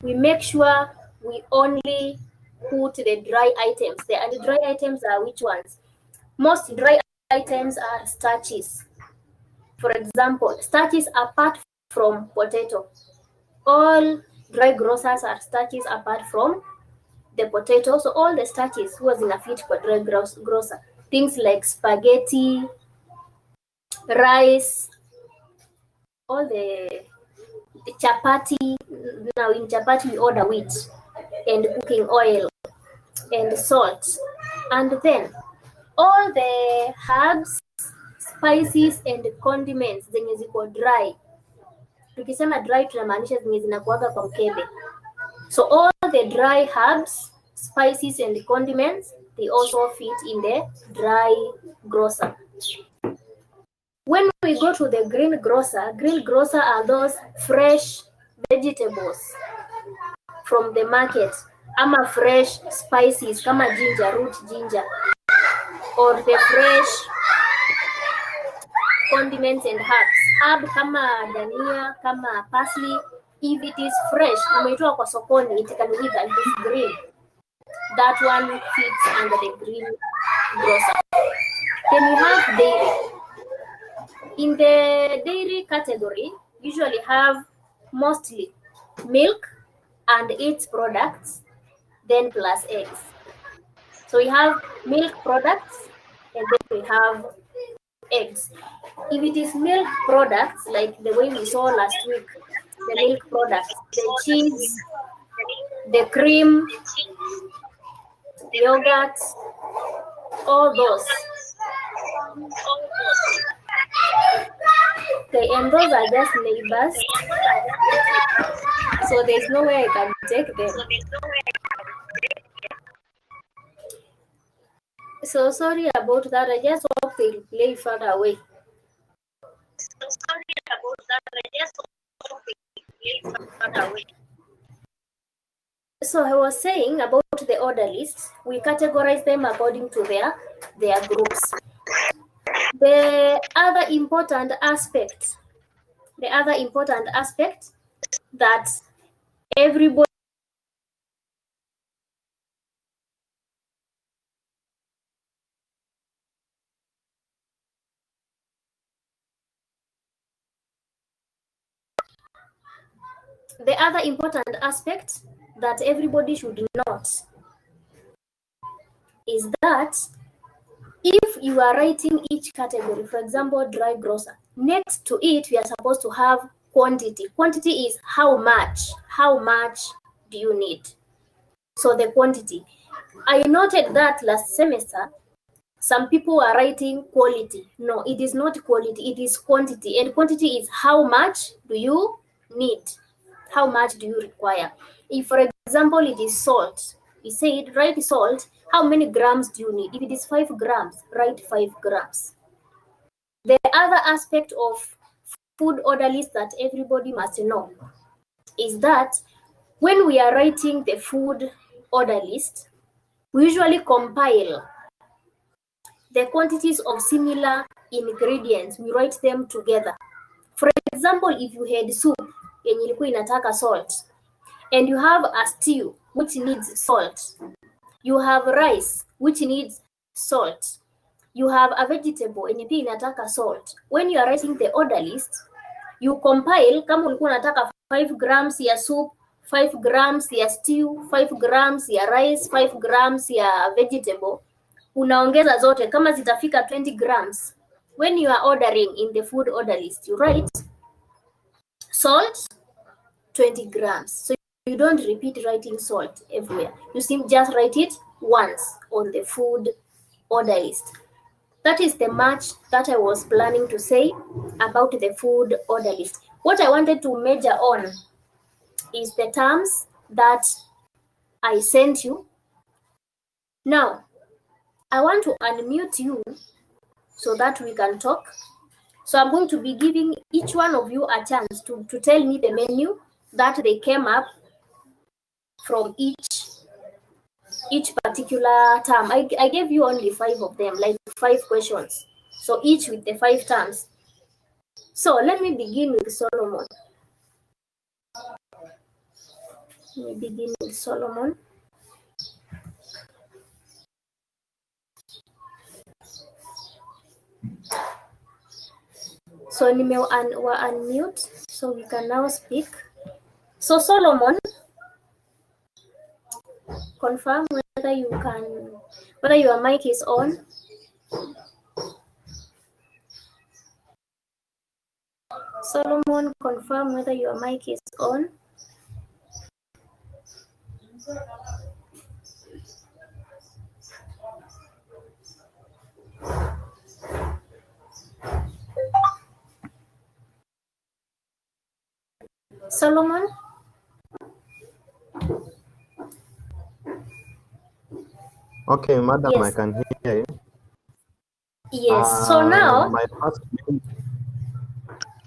we make sure we only put the dry items there. And the dry items are which ones? Most dry items are starches. For example, starches apart from potato. All dry grocers are starches apart from the potato. So all the starches was in a fit for dry grocer. Things like spaghetti, rice, all the chapati. Now in chapati we order wheat and cooking oil and salt. And then all the herbs, spices and condiments zenye ziko dry. Tukisema dry tunamaanisha zenye zinakuaga kwa mkebe. So all the dry herbs, spices and condiments, they also fit in the dry grocer. When we go to the green grocer are those fresh vegetables from the market, ama fresh spices kama ginger, root ginger, or the fresh condiments and herbs. Herb kama dania, kama parsley, if it is fresh, umetoa kwa sokoni, it can wither and it is green. That one fits under the green grocer. Then you have dairy. In the dairy category, usually have mostly milk and its products, then plus eggs. So we have milk products and then we have eggs. If it is milk products, like the way we saw last week, the milk products, the cheese, the cream, yogurt, all those. Okay, and those are just neighbors. So there's no way I can take them. So sorry about that. I just hope they'll play further away. So I was saying about the order lists, we categorize them according to their groups. The other important aspect that everybody should note is that if you are writing each category, for example, dry grocer, next to it we are supposed to have quantity. Quantity is how much do you need? So the quantity. I noted that last semester, some people are writing quality. No, it is not quality, it is quantity. And quantity is how much do you need? How much do you require? If, for example, it is salt, we said write salt, how many grams do you need? If it is 5 grams, write 5 grams. The other aspect of food order list that everybody must know is that when we are writing the food order list, we usually compile the quantities of similar ingredients. We write them together. For example, if you had soup yenye ilikuwa inataka salt, and you have a stew which needs salt, you have rice which needs salt, you have a vegetable yenye pia inataka salt. When you are writing the order list, you compile. Kama ulikuwa unataka 5 grams ya soup, 5 grams ya stew, 5 grams ya rice, 5 grams ya vegetable, unaongeza zote. Kama zitafika 20 grams, when you are ordering in the food order list, you write salt 20 grams. So you don't repeat writing salt everywhere. You just write it once on the food order list. That is the much that I was planning to say about the food order list. What I wanted to major on is the terms that I sent you. Now, I want to unmute you so that we can talk. So I'm going to be giving each one of you a chance to tell me the menu that they came up from each particular term. I gave you only 5 of them, like 5 questions. So each with the 5 terms. So let me begin with Solomon. We begin with Solomon. So unmute, so we can now speak. So Solomon, confirm whether your mic is on. Solomon, confirm whether your mic is on. Solomon? Okay, madam, Yes. I can hear you. Yes. So now, my first...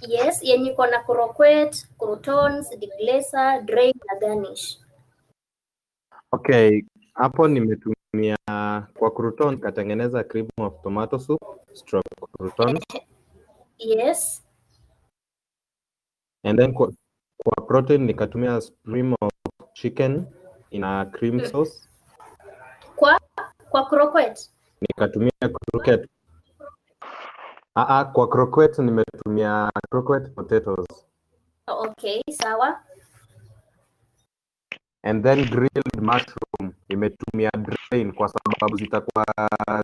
yes, yenye iko na croquette, croutons, deglesa, drain na garnish. Okay, hapo nimetumia kwa crouton katengeneza cream of tomato soup stroke croutons. Yes. And then kwa protein nikatumia stream of chicken in a cream sauce. Kwa croquette nikatumia croquette. Kwa croquette nimetumia croquette potatoes. Okay, sawa. And then grilled mushroom nimetumia drain kwa sababu zitakuwa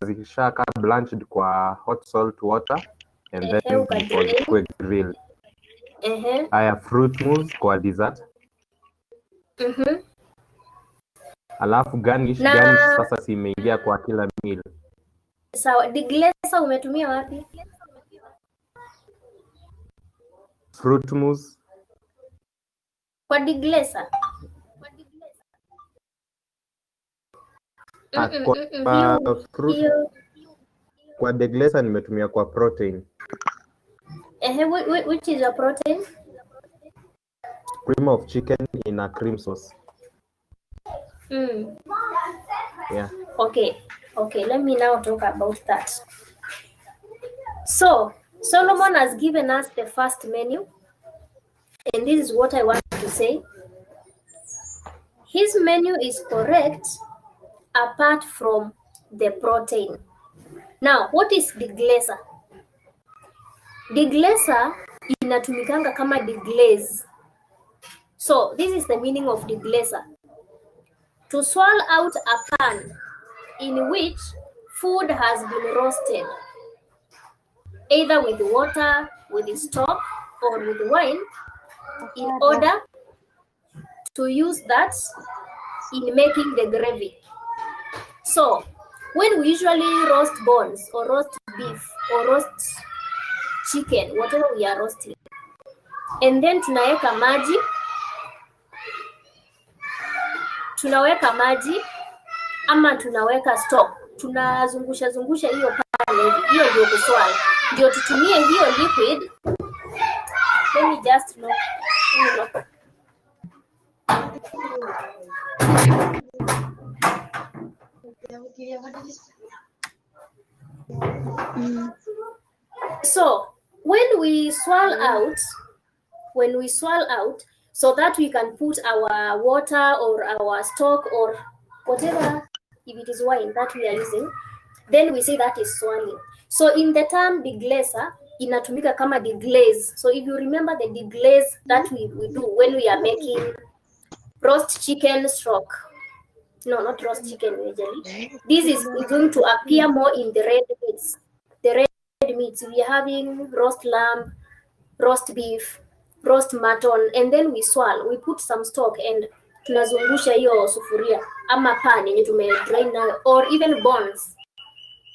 zikishaka blanched kwa hot salt water and then zikuwe grilled. Haya, fruit mousse kwa dessert. Alafu garnish sasa si imeingia kwa kila meal. Sawa, deglesa umetumia wapi? Fruit mousse. Kwa deglesa? Kwa deglesa nimetumia kwa protein. Which is your protein? Cream of chicken in a cream sauce. Yeah. Okay, let me now talk about that. So, Solomon has given us the first menu, and this is what I want to say. His menu is correct apart from the protein. Now, what is deglesa? Deglesa inatumikanga kama deglaze. So, this is the meaning of deglesa. To swirl out a pan in which food has been roasted, either with water, with stock, or with wine, in order to use that in making the gravy. So, when we usually roast bones, or roast beef, or roast chicken, whatever we are roasting, and then tunaweka maji ama tunaweka stock, tunazungusha hiyo pale hivi, hiyo ndio kuswali, ndio tutumie hiyo liquid. Let me just look. So when we swirl out so that we can put our water or our stock or whatever, if it is wine that we are using, then we say that is swirling. So in the term deglesa, inatumika kama deglaze. So if you remember the deglaze that we do when we are making roast chicken stroke. No, not roast chicken usually. This is going to appear more in the red meats. The red meats, we are having roast lamb, roast beef, roast mutton, and then we swirl. We put some stock and tunazungusha hiyo sufuria ama pan yenye tumedrain nayo, or even bones.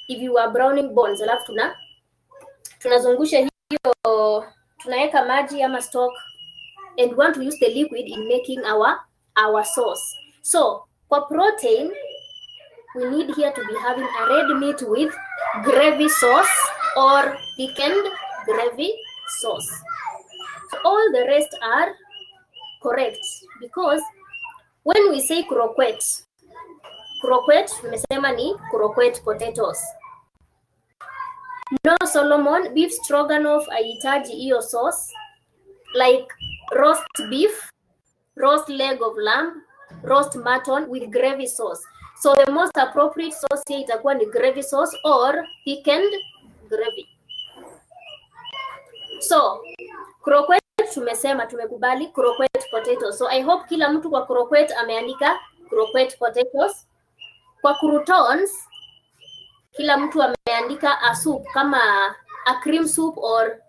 If you are browning bones, alafu tunazungusha hiyo, tunaweka maji ama stock, and we want to use the liquid in making our sauce. So for protein, we need here to be having a red meat with gravy sauce or thickened gravy sauce. So all the rest are correct, because when we say croquette, tumesema ni croquette potatoes. No, Solomon, beef stroganoff haihitaji hiyo sauce, like roast beef, roast leg of lamb, roast mutton with gravy sauce. So the most appropriate sauce here itakuwa ni gravy sauce or thickened gravy. So croquette tumesema tumekubali croquette potatoes. So I hope kila mtu kwa croquette ameandika croquette potatoes. Kwa croutons kila mtu ameandika a soup kama a cream soup or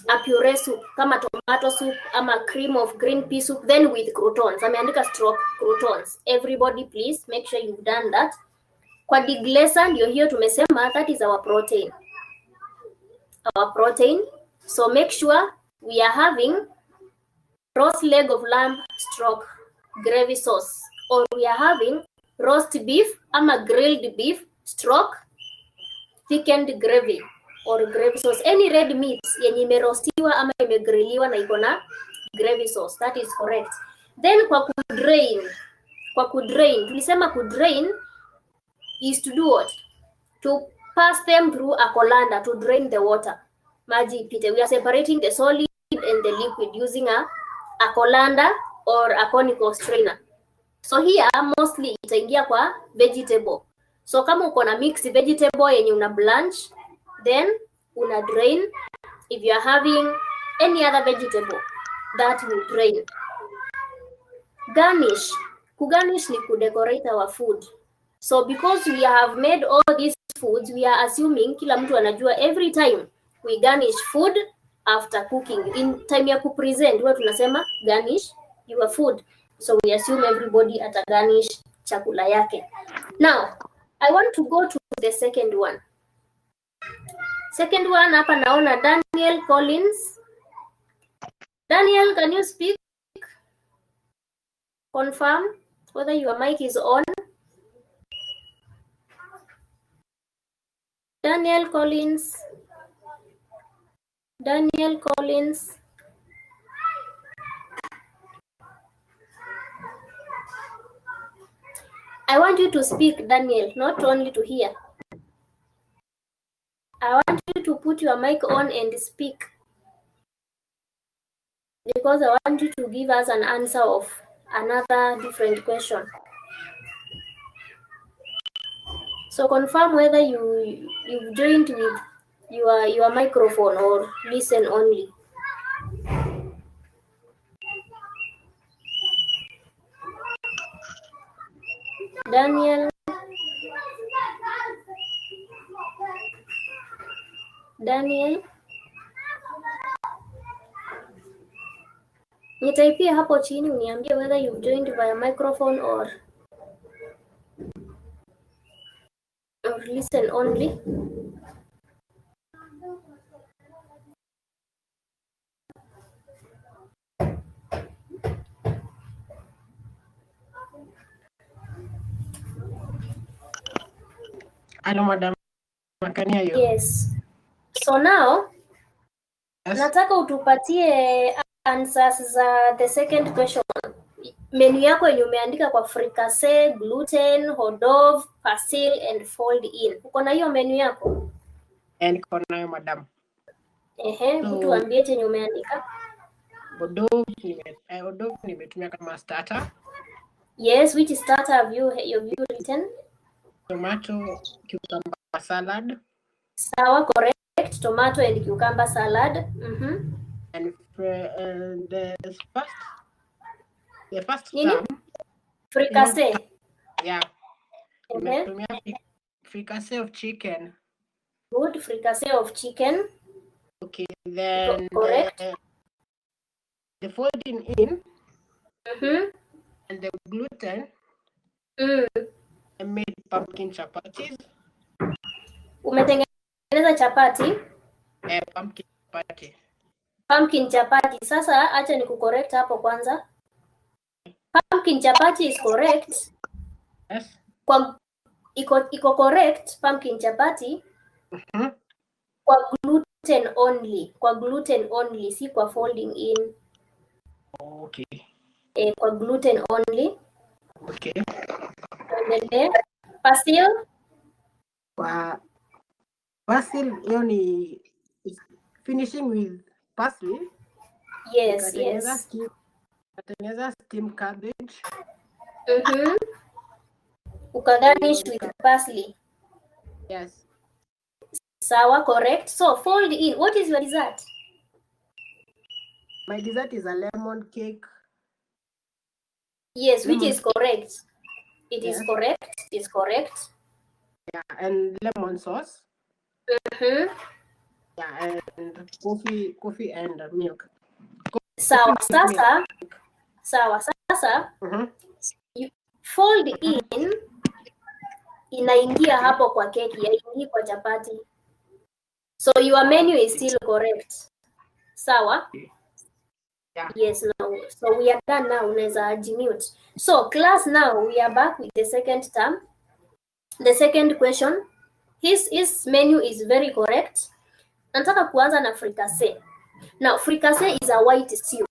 a puree soup kama tomato soup ama cream of green pea soup, then with croutons. Ameandika stroke croutons. Everybody please make sure you've done that. Kwa deglaser ndio hiyo tumesema, that is our protein. Our protein. So make sure we are having roast leg of lamb stroke gravy sauce, or we are having roast beef ama grilled beef stroke thickened gravy or gravy sauce. Any red meat yenye imeroastiwa ama imegrilliwa na iko na gravy sauce, that is correct. Then kwa kudrain tulisema kudrain is to do what? To pass them through a colander to drain the water. Maji ipite. We are separating the solid and the liquid using a colander or a conical strainer. So here mostly itaingia kwa vegetable. So kama uko na mixed vegetable yenye una blanch, then una drain. If you are having any other vegetable, that will drain. Garnish. Kugarnish ni kudecorate our food. So because we have made all these foods, we are assuming kila mtu anajua every time we garnish food after cooking. In time ya kupresent, huwa tunasema garnish your food. So we assume everybody atagarnish chakula yake. Now, I want to go to the second one. Second one, hapa naona Daniel Collins. Daniel, can you speak? Confirm whether your mic is on. Daniel Collins. Daniel Collins. I want you to speak, Daniel, not only to hear. I want you to put your mic on and speak, because I want you to give us an answer of another different question. So confirm whether you've joined with your microphone or listen only. Daniel. Nitaipia hapo chini uniambie whether you've joined via microphone or listen only. Hello, madam. Can hear you? Yes. So now, Yes. nataka utupatie answers za the second question. Menu yako yenye umeandika kwa fricassee, gluten, hors d'oeuvre, persil and fold in. Uko na hiyo menu yako? Niko nayo, madam. Mtu ambie chenye umeandika. Hors d'oeuvre nimetumia kama starter. Yes, which starter have you written? Tomato, cucumber salad. Sawa, correct. Tomato and cucumber salad. And the first Nini? term. Fricassee. Yeah. Nimetumia fricassee of chicken. Good, fricassee of chicken. Okay, then correct. The folding in and the gluten. I made pumpkin chapatis. Umetengeneza chapati? Pumpkin chapati. Pumpkin chapati. Sasa acha nikucorrect hapo kwanza. Pumpkin chapati is correct. Yes. Iko correct pumpkin chapati. Kwa gluten only. Kwa gluten only, si kwa folding in. Okay. Kwa gluten only. Okay. Tuendelee. Persil? Kwa persil, hiyo ni finishing with parsley. Yes, yes. Natengeneza steamed cabbage. Ukagarnish with parsley. Yes. Sawa, correct. So fold in. What is your dessert? My dessert is a lemon cake. Yes, Lemon which is correct. It is Yes. correct. It is correct. Yeah, and lemon sauce. Yeah, and coffee and milk. Sawa, Coffee with milk. sasa you fold in, inaingia hapo kwa keki, haingii kwa chapati. So your menu is still correct. Sawa? Yeah. Yes, now. So we are done now. Unaweza mute. So class, now we are back with the second term. The second question. His menu is very correct. Nataka kuanza na fricassee. Now fricassee is a white stew.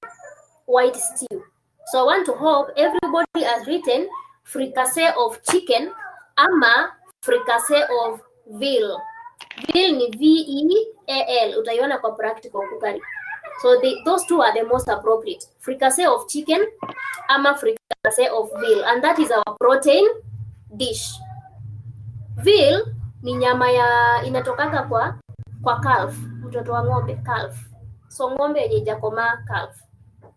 White stew. So I want to hope everybody has written fricassee of chicken ama fricassee of veal. Veal ni VEAL. Utaiona kwa practical cookery. So those two are the most appropriate. Fricassee of chicken ama fricassee of veal. And that is our protein dish. Veal ni nyama ya inatokaka kwa calf, mtoto wa ng'ombe, calf. So ng'ombe yenye haijakomaa, calf.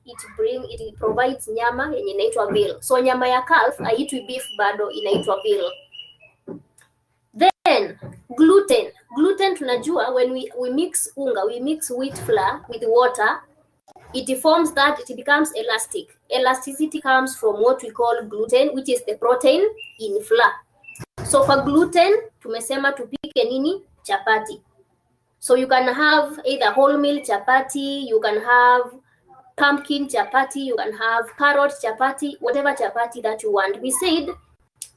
It provides nyama yenye inaitwa veal. So nyama ya calf haitwi beef bado, inaitwa veal. Then gluten. Gluten tunajua when we mix unga, we mix wheat flour with water, it forms that it becomes elastic. Elasticity comes from what we call gluten, which is the protein in flour. So for gluten, tumesema tupike nini? Chapati. So you can have either wholemeal chapati, you can have pumpkin chapati, you can have carrot chapati, whatever chapati that you want. We said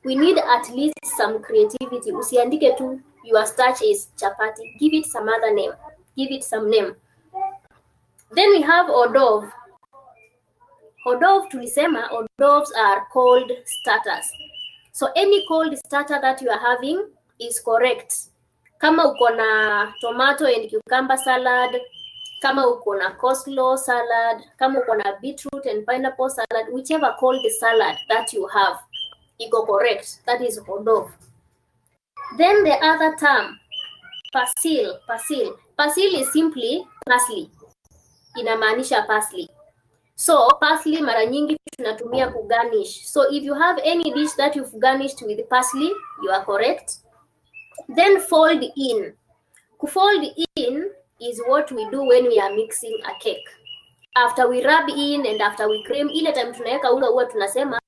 we need at least some creativity. Usiandike tu your starch is chapati. Give it some other name. Give it some name. Then we have hors d'oeuvre. Hors d'oeuvre tulisema, hors d'oeuvres are cold starters. So any cold starter that you are having is correct. Kama uko na tomato and cucumber salad, kama uko na coleslaw salad, kama uko na beetroot and pineapple salad, whichever cold salad that you have, iko correct. That is hors d'oeuvre. Then the other term, persil. Persil is simply parsley. Inamaanisha parsley. So parsley mara nyingi tunatumia kugarnish. So if you have any dish that you've garnished with parsley, you are correct. Then fold in. Kufold in is what we do when we are mixing a cake. After we rub in and after we cream, ile time tunaweka unga huwa tunasema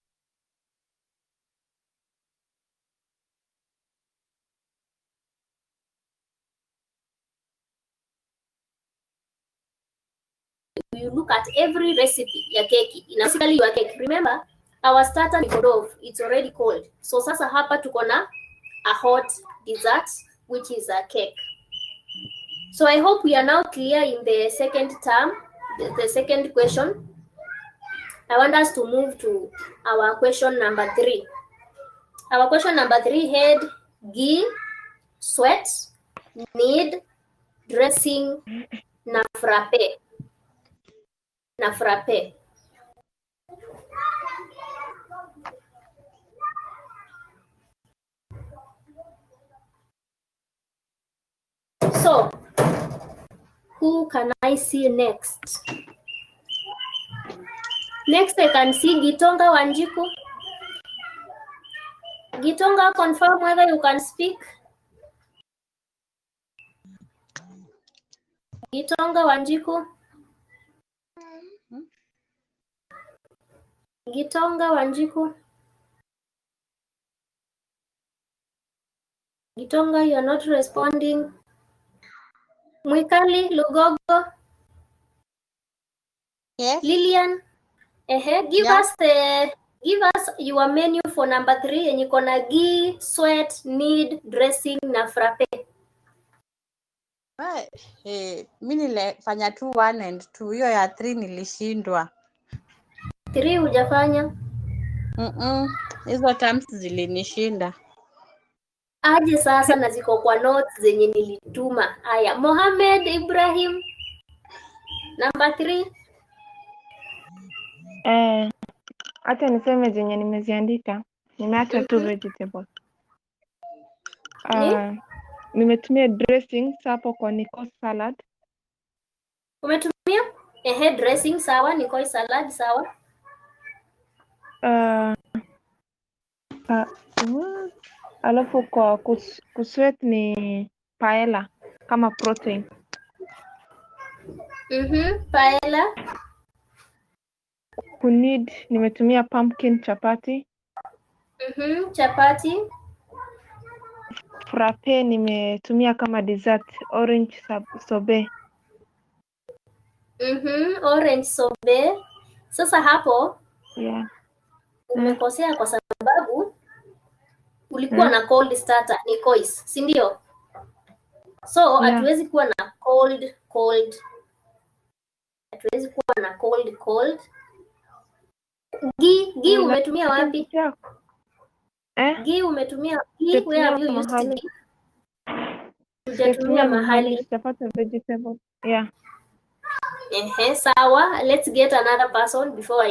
you look at every recipe ya keki. Basically your cake. Remember, our starter is hors d'oeuvre. It's already cold. So sasa hapa tuko na a hot dessert, which is a cake. So I hope we are now clear in the second term, the second question. I want us to move to our question number 3. Our question number 3 had ghee, sweat, knead, dressing, na frappe. Na frappe. So, who can I see next? Next, I can see Gitonga Wanjiku. Gitonga, confirm whether you can speak. Gitonga Wanjiku. Gitonga Wanjiku. Gitonga, you're not responding. Mwikali Lugogo. Yes. Lillian. Give us your menu for number 3 yenye iko na ghee, sweat, knead, dressing na frappe. Mi nilifanya tu 1 and 2, hiyo ya 3 nilishindwa. 3 hujafanya? Hizo terms zilinishinda. Aje sasa na ziko kwa notes zenye nilituma. Haya, Mohamed Ibrahim. Number 3. Hata niseme zenye nimeziandika. Nimeacha tu vegetables. Nimetumia dressing hapo kwa Nikoi salad. Umetumia? Dressing sawa, Nikoi salad sawa. Alafu kwa kusweat ni paella kama protein. Paella. Kunid nimetumia pumpkin chapati. Chapati. Frappe nimetumia kama dessert orange sorbet. Orange sorbet. Sasa hapo umekosea kwa sababu ulikuwa na cold starter Nikois, si ndio? So hatuwezi kuwa na cold. Hatuwezi kuwa na cold. Ghee umetumia wapi? Ghee umetumia where have you used ghee? Hujatumia mahali. Sitapata vegetable. Sawa. Let's get another person before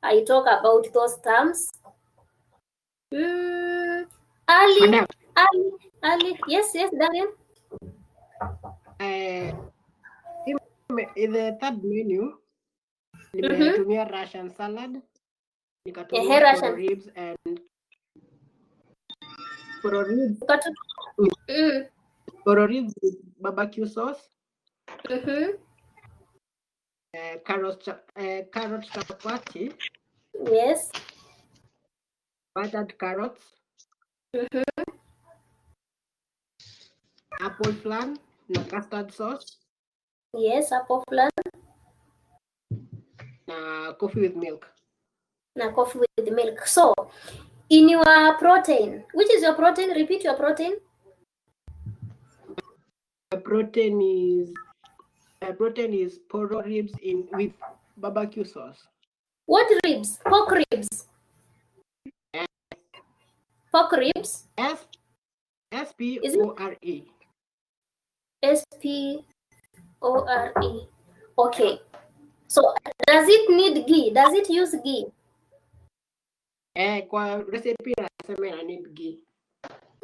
I talk about those terms. Ali. Yes, Daniel. In the third menu, nimetumia Russian salad. Nikatumia Russian ribs and ribs with barbecue sauce. Carrot chapati. Yes. Buttered carrots. Apple flan na custard sauce. Yes, apple flan. Na coffee with milk. So, in your protein, which is your protein? Repeat your protein. My protein is pork ribs with barbecue sauce. What ribs? Pork ribs. Pork ribs. S-P-O-R-E. S-P-O-R-E. Okay. So does it need ghee? Does it use ghee? Kwa recipe nasema ina need ghee.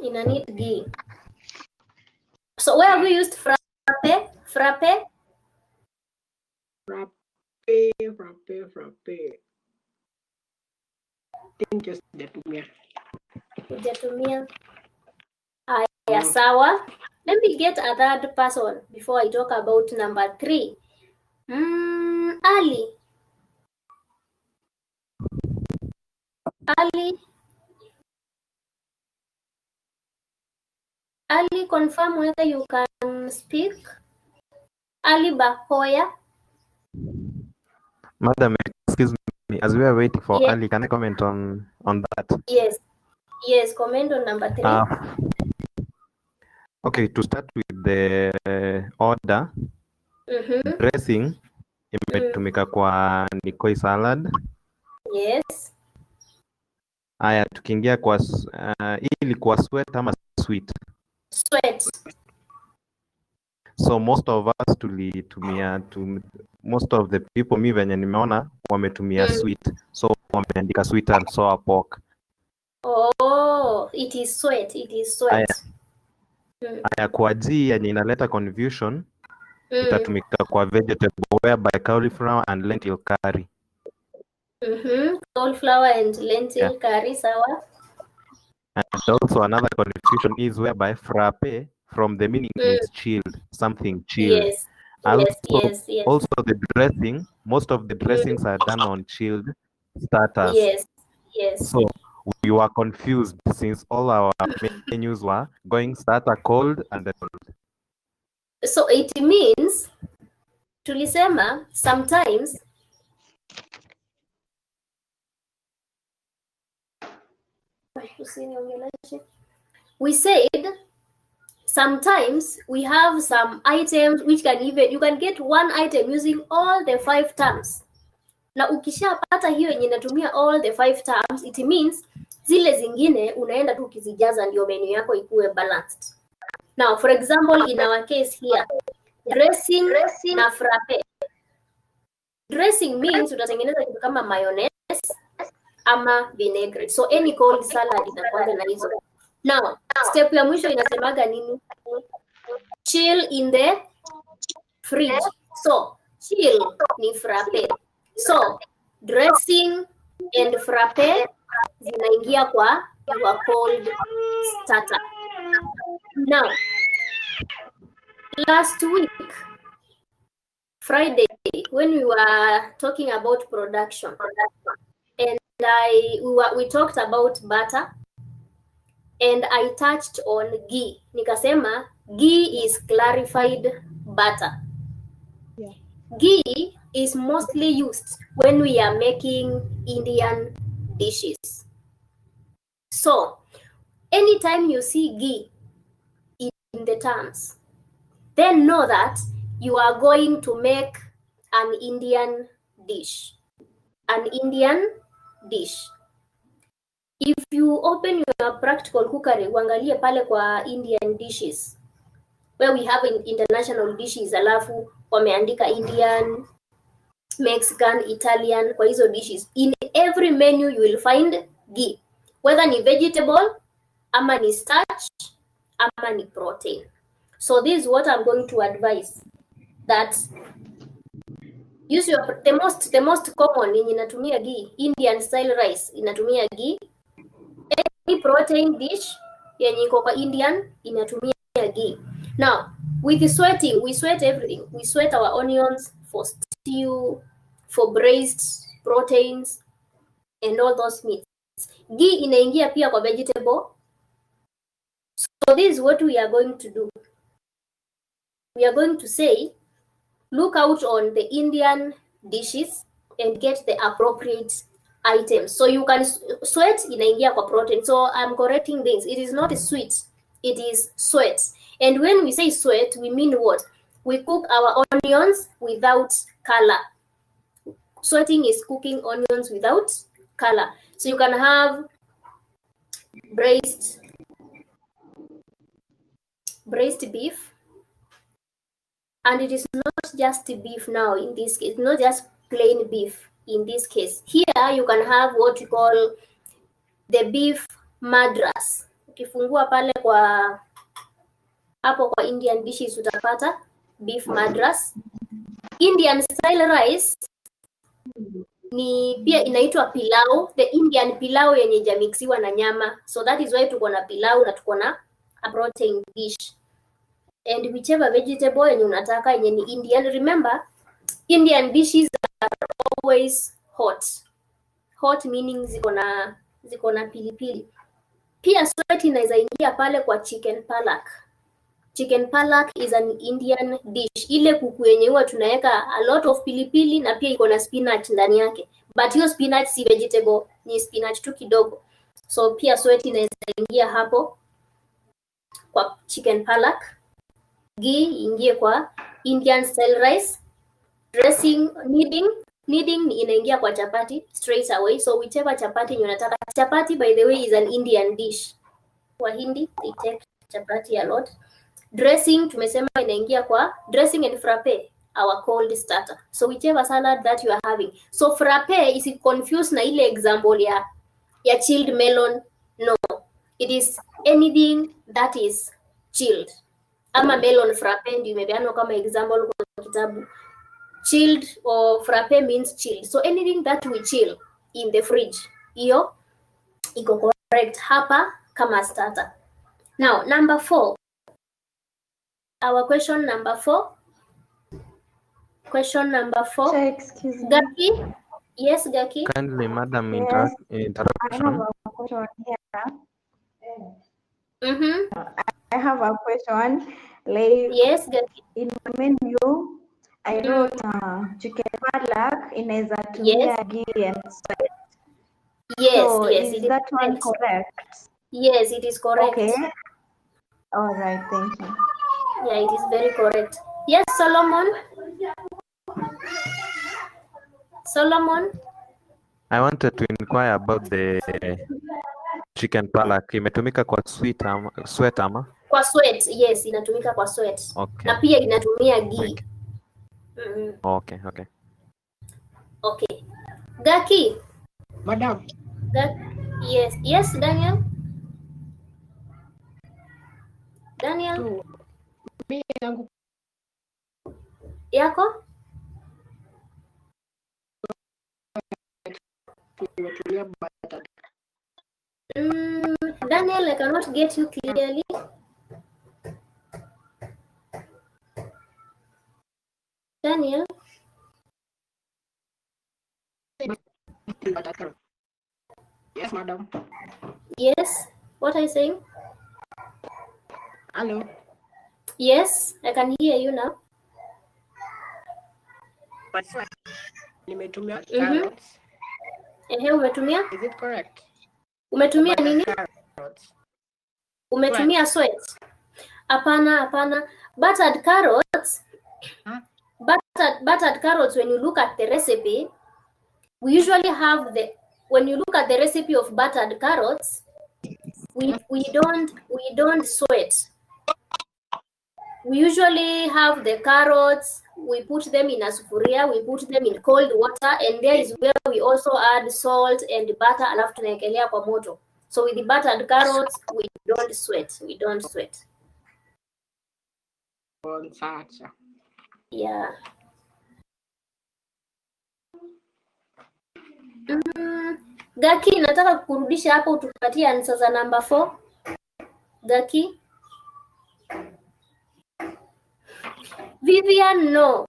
Ina need ghee. So where have you used frappe? Frappe. Thank you, Jatumia. Sawa. Let me get a third person before I talk about number 3. Ali. Ali, confirm whether you can speak. Ali Bakoya. Madam, excuse me, as we are waiting for Ali, can I comment on that? Yes, comment on number 3. Okay, to start with the order, dressing imetumika kwa Nikoi salad. Yes. Aya, tukiingia kwa ilikuwa sweet ama sweet? Sweet. So most of us most of the people mi venye nimeona wametumia sweet. So wameandika sweet and sour pork. Oh, it is sweet. Aya, kwa G yenye inaleta confusion itatumika kwa vegetable whereby cauliflower and lentil curry. Cauliflower and lentil curry, sawa. And also another confusion is whereby frappe from the meaning means chilled, something chilled. Yes. Also the dressing, most of the dressings are done on chilled starters. Yes. So we were confused since all our menus were going starter cold and then cold. So it means tulisema sometimes we said sometimes we have some items which you can get one item using all the 5 terms. Na ukishapata hiyo yenye inatumia all the 5 terms, it means zile zingine unaenda tu ukizijaza ndio menu yako ikuwe balanced. Now, for example, in our case here, dressing na frappe. Dressing means utatengeneza kitu kama mayonnaise ama vinaigrette. So any cold salad inakuwa na hizo. Now, step ya mwisho inasemaga nini? Chill in the fridge. So, chill ni frappe. So, dressing and frappe zinaingia kwa your cold starter. Now, last week, Friday, when we were talking about production, and we talked about butter, and I touched on ghee. Nikasema ghee is clarified butter. Yeah. Ghee is mostly used when we are making Indian dishes. So, anytime you see ghee in the terms, then know that you are going to make an Indian dish. An Indian dish. If you open your practical cookery, uangalie pale kwa Indian dishes, where we have international dishes, alafu wameandika Indian, Mexican, Italian, kwa hizo dishes. In every menu you will find ghee, whether ni vegetable, ama ni starch, ama ni protein. So this is what I'm going to advise, that use the most common yenye inatumia ghee, Indian style rice inatumia ghee. Any protein dish yenye iko kwa Indian inatumia ghee. Now, with the sweating, we sweat everything. We sweat our onions for stew, for braised proteins, and all those meats. Ghee inaingia pia kwa vegetable. So this is what we are going to do. We are going to say, look out on the Indian dishes and get the appropriate items. So you can sweat inaingia kwa protein. So I'm correcting things. It is not sweet. It is sweat. And when we say sweat, we mean what? We cook our onions without color. Sweating is cooking onions without color. So you can have braised beef. And it is not just beef now in this case, not just plain beef in this case. Here you can have what you call the beef madras. Ukifungua pale kwa hapo kwa Indian dishes utapata beef madras. Indian style rice ni pia inaitwa pilau, the Indian pilau yenye jamixiwa na nyama. So that is why tuko na pilau na tuko na a protein dish. And whichever vegetable yenye unataka yenye ni Indian. Remember, Indian dishes are always hot. Hot meaning ziko na pilipili. Pia sweat inaweza ingia pale kwa chicken palak. Chicken palak is an Indian dish. Ile kuku yenye huwa tunaweka a lot of pilipili na pia iko na spinach ndani yake. But hiyo spinach si vegetable, ni spinach tu kidogo. So pia sweat inaweza ingia hapo kwa chicken palak. Ghee ingie kwa Indian style rice. Dressing, kneading inaingia kwa chapati straight away. So whichever chapati yenye unataka. Chapati by the way is an Indian dish. Wahindi they take chapati a lot. Dressing tumesema inaingia kwa dressing and frappe, our cold starter. So whichever salad that you are having. So frappe is confused na ile example ya chilled melon. No, it is anything that is chilled. Ama melon frappe ndio imepeanwa kama example kwa kitabu. Chilled or frappe means chilled. So anything that we chill in the fridge, hiyo iko correct hapa kama starter. Now, number 4. Our question number 4. Question number 4. So, excuse me. Gaki? Yes, Gaki? Kindly, madam, Yes. I interruption. have a question here. Mm-hmm. I have a question. Like Yes, Gaki. in the menu, I wrote chicken palak inaweza tumia ghee and sweat. Yes, So yes. is that one correct? Yes, it is correct. Okay. All right. Thank you. Yeah, it is very correct. Yes, Solomon? Solomon? I wanted to inquire about the chicken palak. Imetumika kwa sweat ama? Kwa sweat, yes, inatumika kwa sweat. Okay. Na pia inatumia ghee. Okay, okay. Okay. Gaki. Madam. Yes, Daniel. Daniel. So, mimi yangu Yako? nimetumia buttered. Daniel, I cannot get you clearly. Daniel? Yes, madam. Yes. What are you saying? Hello. Yes, I can hear you now. Nimetumia carrots. Umetumia? Is it correct? Umetumia nini? Carrots. Umetumia sweat? Hapana. Buttered carrots. Huh? Buttered carrots, when you look at the recipe, we usually have when you look at the recipe of buttered carrots, we don't sweat. We usually have the carrots, we put them in a sufuria, we put them in cold water, and there is where we also add salt and butter, alafu tunaekelea kwa moto. So with the buttered carrots, we don't sweat. Yeah. Gaki, nataka kurudisha hapo utupatie answer za number 4. Gaki. Vivian, no.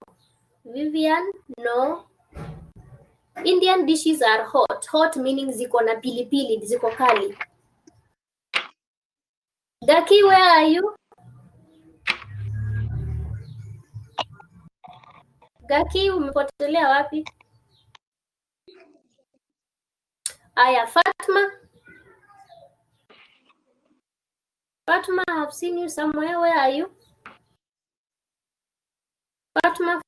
Indian dishes are hot. Hot meaning ziko na pilipili, ziko kali. Gaki, where are you? Gaki, umepotelea wapi? Aya, Fatma, I have seen you somewhere. Where are you? Fatma.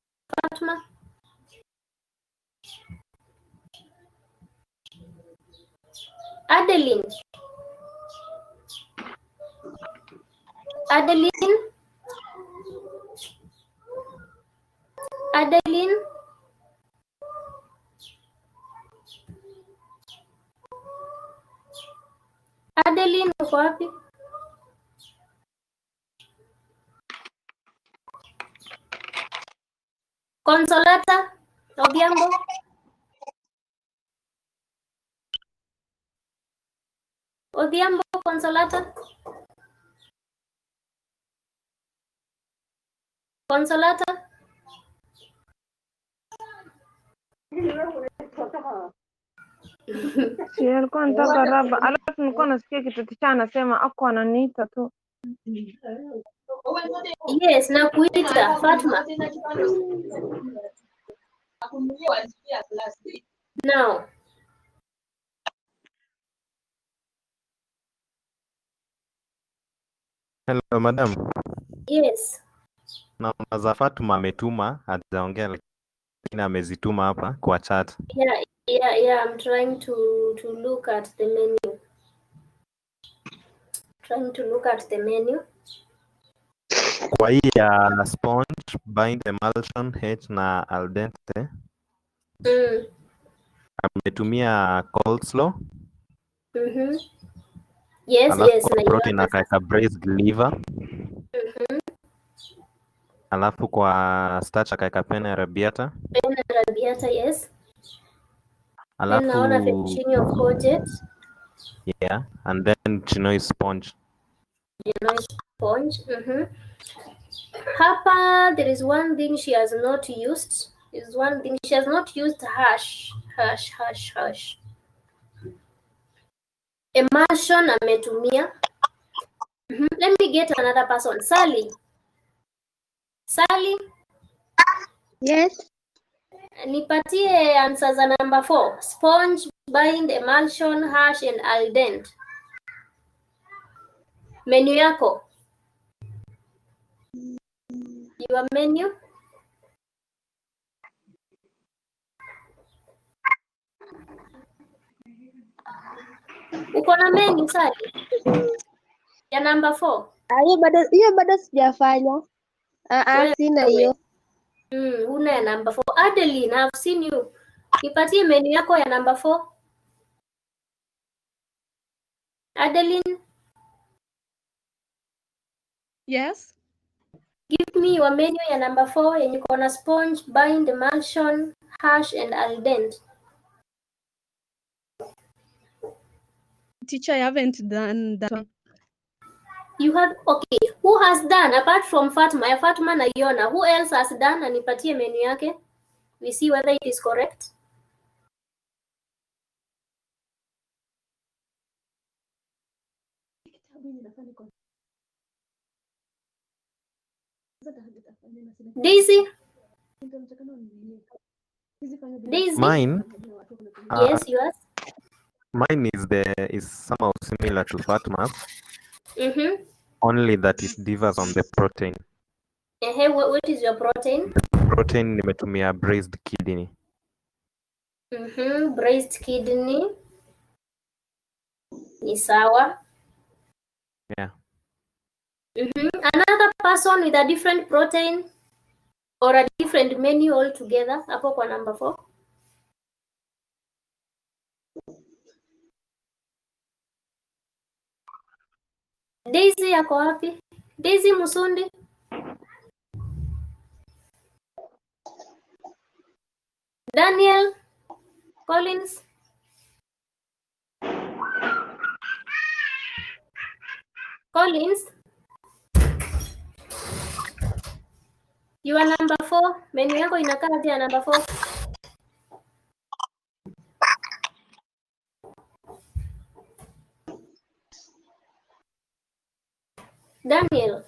Adeline. Adeline, uko wapi? Consolata Odhiambo. Consolata. Si alikuwa anataka raba, alafu nilikuwa nasikia kitu kisha anasema ako ananiita tu. Yes, na kuita Fatma. Now. Hello, madam. Yes. Naona za Fatuma ametuma, hajaongea lakini amezituma hapa kwa chat. Yeah, I'm trying to look at the menu. Kwa hii ya sponge, bind, emulsion, H na al dente. Ametumia coleslaw. Yes, kwa protein akaweka braised liver. Alafu kwa starch akaweka penne arrabbiata. Yes. Alafu naona fettuccine of courgette. Yeah, and then chinois sponge. Hapa, there is one thing she has not used. She has not used hash. Emulsion ametumia. Let me get another person. Sally. Yes. Nipatie answer za number 4. Sponge, bind, emulsion, hash and al dente. Menu yako. Your menu. Uko na menu Sally? Ya number 4. Hiyo bado sijafanya. Sina hiyo. Una ya number 4. Adeline, I've seen you. Nipatie menu yako ya number 4. Adeline, Yes. give me your menu ya number 4 yenye iko na sponge, bind, emulsion, hash and al dente. Teacher, I haven't done that one. You have, okay. Who has done apart from Fatma? Fatma naiona. Who else has done? Na nipatie menu yake. We see whether it is correct. Daisy? Daisy? Mine, Yes, yours. mine is somehow similar to Fatma's, Mm-hmm. only that it differs on the protein. What is your protein? Protein nimetumia braised kidney. Mm-hmm. Braised kidney. Ni sawa. Yeah. Mm-hmm. Another person with a different protein or a different menu altogether. Hapo kwa number 4. Daisy yako wapi? Daisy Musundi? Daniel Collins? Collins? You are number 4. Menu yako inakaa aje ya number 4? Daniel.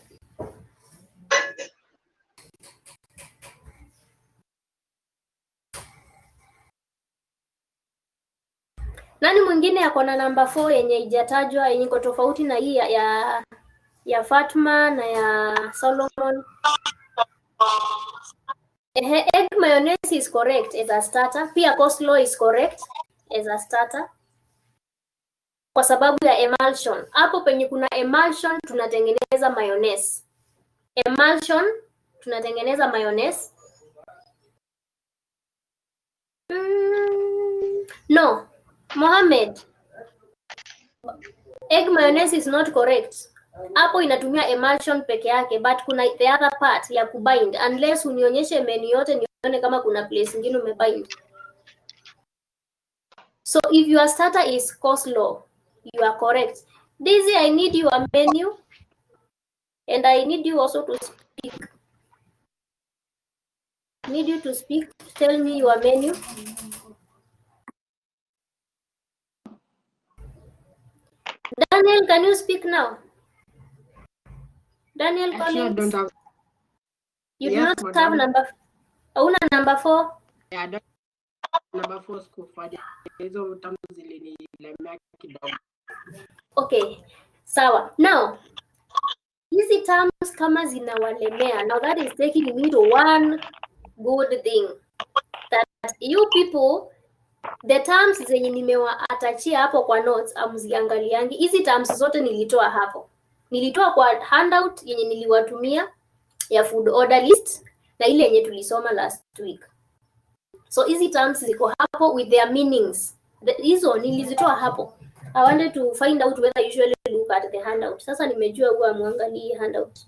Nani mwingine ako na number 4 yenye ijatajwa yenye iko tofauti na hii ya Fatma na ya Solomon? Egg mayonnaise is correct as a starter. Pia coleslaw is correct as a starter. Kwa sababu ya emulsion. Hapo penye kuna emulsion tunatengeneza mayonnaise. Emulsion tunatengeneza mayonnaise. No. Mohammed. Egg mayonnaise is not correct. Hapo inatumia emulsion peke yake, but kuna the other part ya kubind, unless unionyeshe menu yote nione kama kuna place nyingine umebind. So if your starter is coleslaw, you are correct. Daisy, I need your menu and I need you also to speak. Need you to speak. Tell me your menu. Daniel, can you speak now? Daniel Actually, I Collins? don't have. You do Yes, not madam. have number. Una number 4. Yeah, I don't have number 4 school for hizo tamu zilinilemea kidogo. Okay, sawa. Now, hizi terms kama zinawalemea, now that is taking me to one good thing that you people, the terms zenye nimewaatachia hapo kwa notes amziangaliangi. Hizi terms zote nilitoa hapo. Nilitoa kwa handout yenye niliwatumia ya food order list na ile yenye tulisoma last week. So hizi terms ziko hapo with their meanings. Hizo nilizitoa hapo. I wanted to find out whether you usually look at the handout. Sasa nimejua huwa muangalie handout.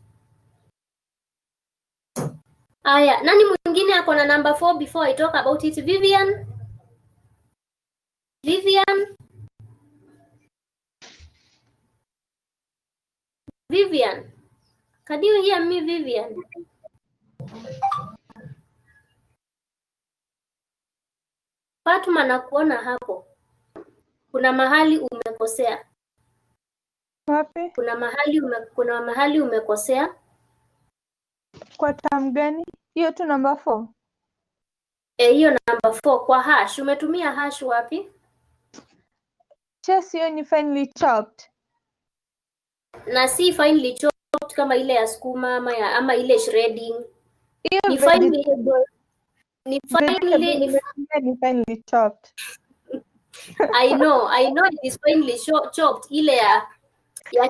Aya, nani mwingine ako na number 4 before I talk about it? Vivian? Vivian? Vivian? Can you hear me, Vivian? Fatma, nakuona hapo. Kuna mahali umekosea. Wapi? Kuna mahali umekosea. Kwa term gani? Hiyo tu number 4. Hiyo number 4 kwa hash. Umetumia hash wapi? Just hiyo ni finely chopped. Na si finely chopped kama ile ya skuma ama ile shredding. Hiyo Ni vegetable. Ni finely chopped. I know it is finely chopped, ile ya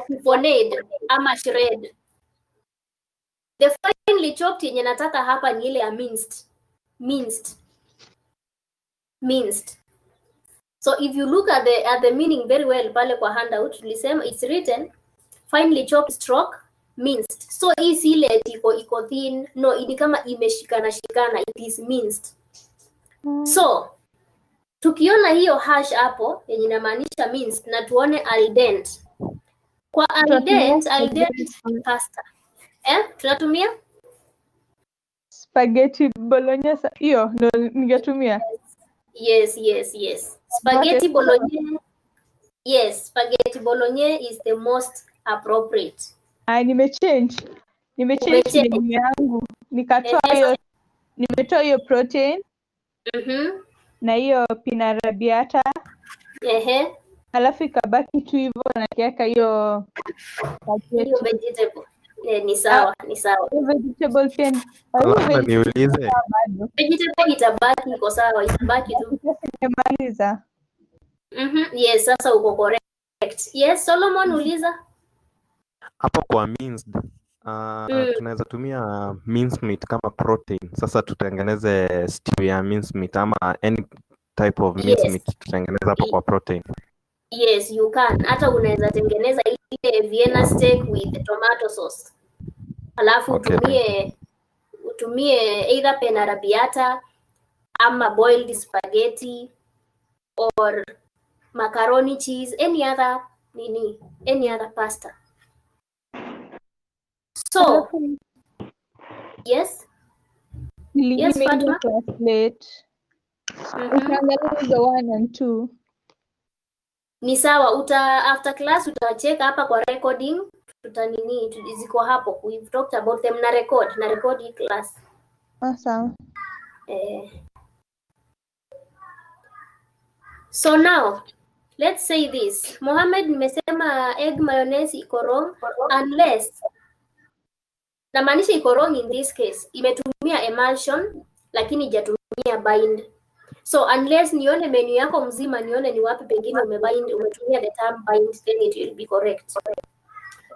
chiffonade ama shred. The finely chopped yenye nataka hapa ni ile ya minced. minced. So if you look at the meaning very well pale kwa handout, tulisema it's written finely chopped stroke minced. So hii si ile iko thin, no, ni kama imeshikana shikana, it is minced. So tukiona hiyo hash hapo yenye inamaanisha minced na tuone al dente. Kwa al dente ni pasta. Tunatumia spaghetti bolognese, hiyo ndo ningetumia. Yes. Spaghetti bolognese. Yes, spaghetti bolognese is the most appropriate. Nimechange menu yangu. Nimetoa hiyo protein. Na hiyo pina arrabbiata. Alafu ikabaki tu hivyo na kiaka hiyo vegetable. Ni sawa. Vegetable pia. Niulize. Vegetable itabaki iko sawa, itabaki tu. Nimemaliza. Yes, sasa uko correct. Yes, Solomon uliza. Hapo kwa minced tunaweza tumia minced meat kama protein. Sasa tutengeneze stew ya minced meat ama any type of minced meat tutengeneza hapo kwa protein. Yes, you can. Hata unaweza tengeneza ile Vienna steak with tomato sauce. Alafu utumie either penne arrabbiata ama boiled spaghetti or macaroni cheese, any other pasta. So, yes, Fatma? Translate. The 1 and 2. Ni sawa, after class utacheck hapa kwa recording, ziko hapo. We've talked about them na record hii class. Awesome. So now, let's say this. Mohammed nimesema egg mayonnaise iko wrong unless, namaanisha iko wrong in this case. Imetumia emulsion lakini hajatumia bind. So unless nione menu yako mzima nione ni wapi pengine umetumia the term bind, then it will be correct.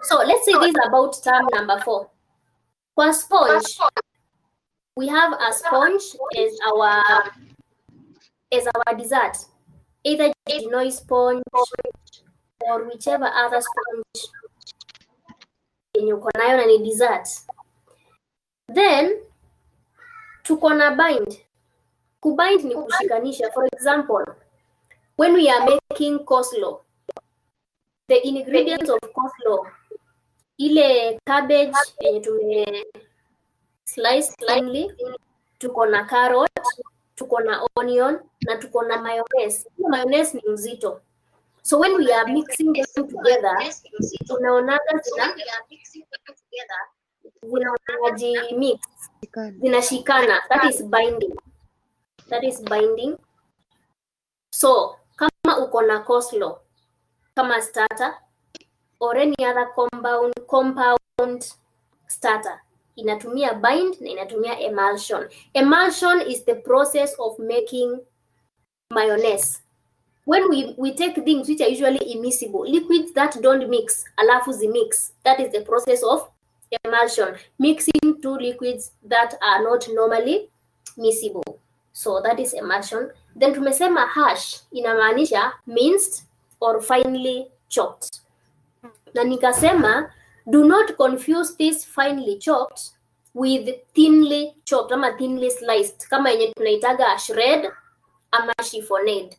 So let's say this about term number 4. Kwa sponge, we have a sponge as our dessert. Either Genoa sponge or whichever other sponge yenye uko nayo na ni dessert. Then tuko na bind. Kubind ni kushikanisha. For example, when we are making coleslaw, the ingredients of coleslaw, ile cabbage yenye tume slice finely, tuko na carrot, tuko na onion, na tuko na mayonnaise. Mayonnaise ni mzito. So when we are mixing them together, tunaonaga zinashikana. That is binding. So, kama uko na coleslaw, kama starter, or any other compound starter, inatumia bind na inatumia emulsion. Emulsion is the process of making mayonnaise. When we take things which are usually immiscible, liquids that don't mix, alafu zimix, that is the process of emulsion, mixing two liquids that are not normally miscible. So that is emulsion. Then tumesema hash inamaanisha minced or finely chopped. Na nikasema do not confuse this finely chopped with thinly chopped ama thinly sliced kama yenye tunaitaga shred ama chiffonade.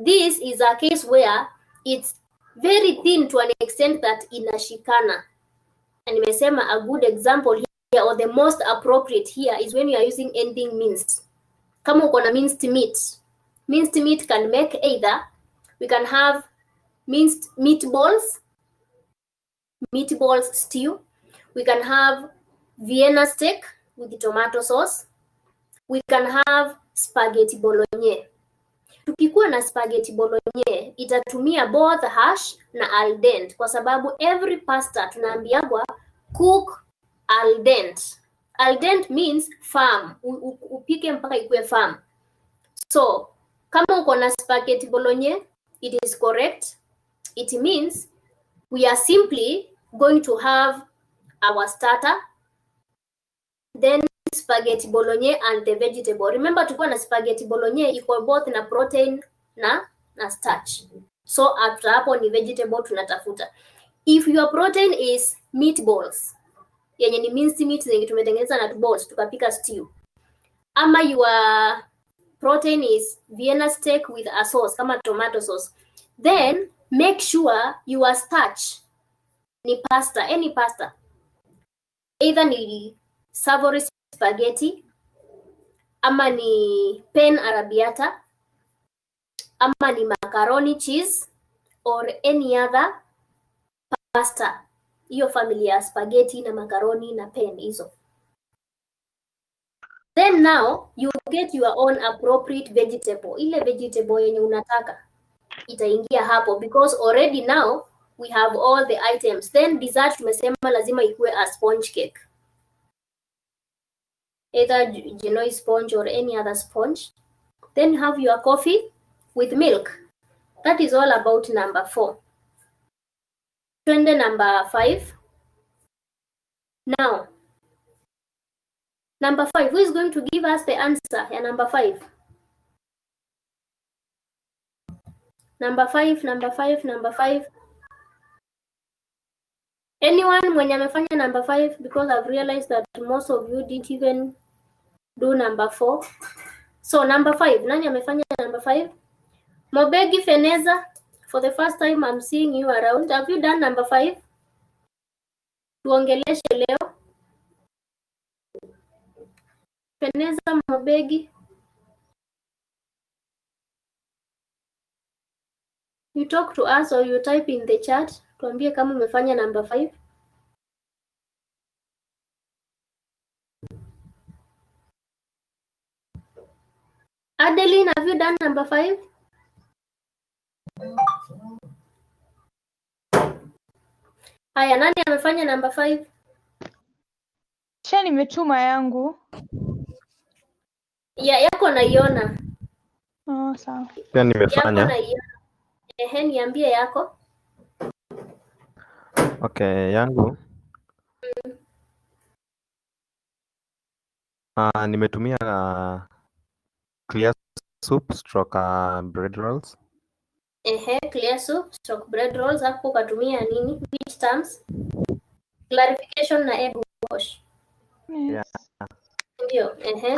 This is a case where it's very thin to an extent that inashikana. And nimesema a good example here or the most appropriate here is when you are using anything minced. Kama uko na minced meat can make either, we can have minced meatballs stew, we can have Vienna steak with tomato sauce, we can have spaghetti bolognese. Tukikuwa na spaghetti bolognese itatumia both hash na al dente kwa sababu every pasta tunaambiagwa cook al dente. Al dente means firm. Upike mpaka ikuwe firm. So, kama uko na spaghetti bolognese, it is correct. It means we are simply going to have our starter, then spaghetti bolognese and the vegetable. Remember tulikuwa na spaghetti bolognese iko both na protein na starch. So after hapo ni vegetable tunatafuta. If your protein is meatballs, yenye ni minced meat zenye tumetengeneza na balls tukapika stew. Ama your protein is Vienna steak with a sauce kama tomato sauce. Then make sure your starch ni pasta, any pasta. Either ni savory spaghetti, ama ni pen arrabbiata, ama ni macaroni cheese, or any other pasta. Hiyo familia ya spaghetti na macaroni na pen hizo. Then now you get your own appropriate vegetable. Ile vegetable yenye unataka itaingia hapo because already now we have all the items. Then dessert tumesema lazima ikuwe a sponge cake. Either Genoa sponge or any other sponge. Then have your coffee with milk. That is all about number 4. Twende number 5. Now, number 5, who is going to give us the answer ya number 5? Number 5. Anyone mwenye amefanya number 5? Because I've realized that most of you didn't even do number 4. So number 5, nani amefanya number 5? Mobegi Feneza, for the first time I'm seeing you around. Have you done number 5? Tuongeleshe leo. Feneza, Mobegi. You talk to us or you type in the chat. Tuambie kama umefanya number 5. Adeline, have you done number 5? Haya, nani amefanya number 5? Kisha nimetuma yangu. Ya yako naiona. Oh, sawa. Pia nimefanya. Yako naiona. Niambie yako. Okay, yangu. Nimetumia clear soup stroke bread rolls. Clear soup stroke bread rolls. Hapo katumia nini? Which terms? Clarification na egg wash. Yeah. Ndio.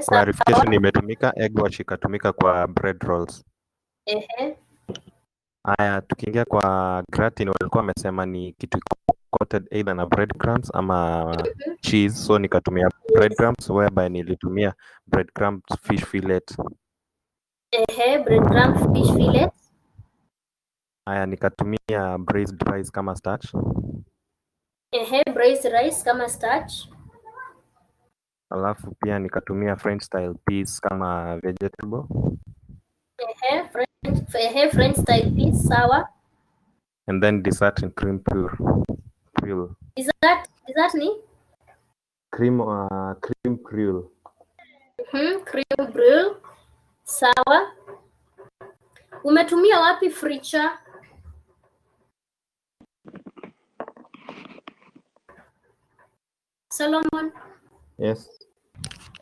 Clarification imetumika, egg wash ikatumika kwa bread rolls. Haya, tukiingia kwa gratin walikuwa wamesema ni kitu coated either na breadcrumbs ama cheese, so nikatumia breadcrumbs whereby nilitumia breadcrumbs fish fillet. Breadcrumbs fish fillet. Haya, nikatumia braised rice kama starch. Braised rice kama starch. Alafu pia nikatumia French style peas kama vegetable. French style peas, sawa. And then dessert and cream pure. Dessert ni? Cream pure. Cream brulee. Sawa. Umetumia wapi fricha? Solomon? Yes.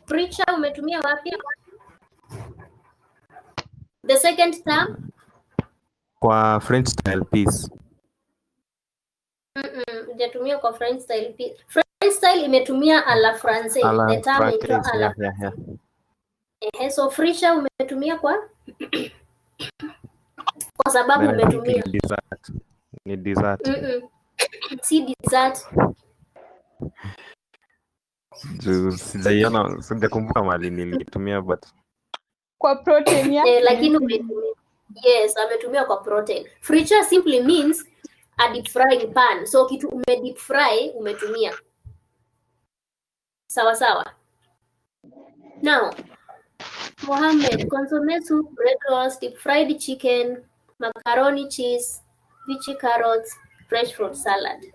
Fricha umetumia wapi? The second term? Kwa French style peas. Hujatumia kwa French style peas. French style imetumia a la française. The term is a la française. So fricha umetumia kwa? Kwa sababu umetumia. Ni dessert. Si dessert. Sijaiona, sijakumbuka mali nilitumia but kwa protein yake. Lakini umetumia. Yes, ametumia kwa protein. Fricha simply means a deep frying pan. So kitu ume deep fry umetumia. Sawa sawa. Now, Mohammed, consomme soup, bread rolls, deep fried chicken, macaroni cheese, vichy carrots, fresh fruit salad.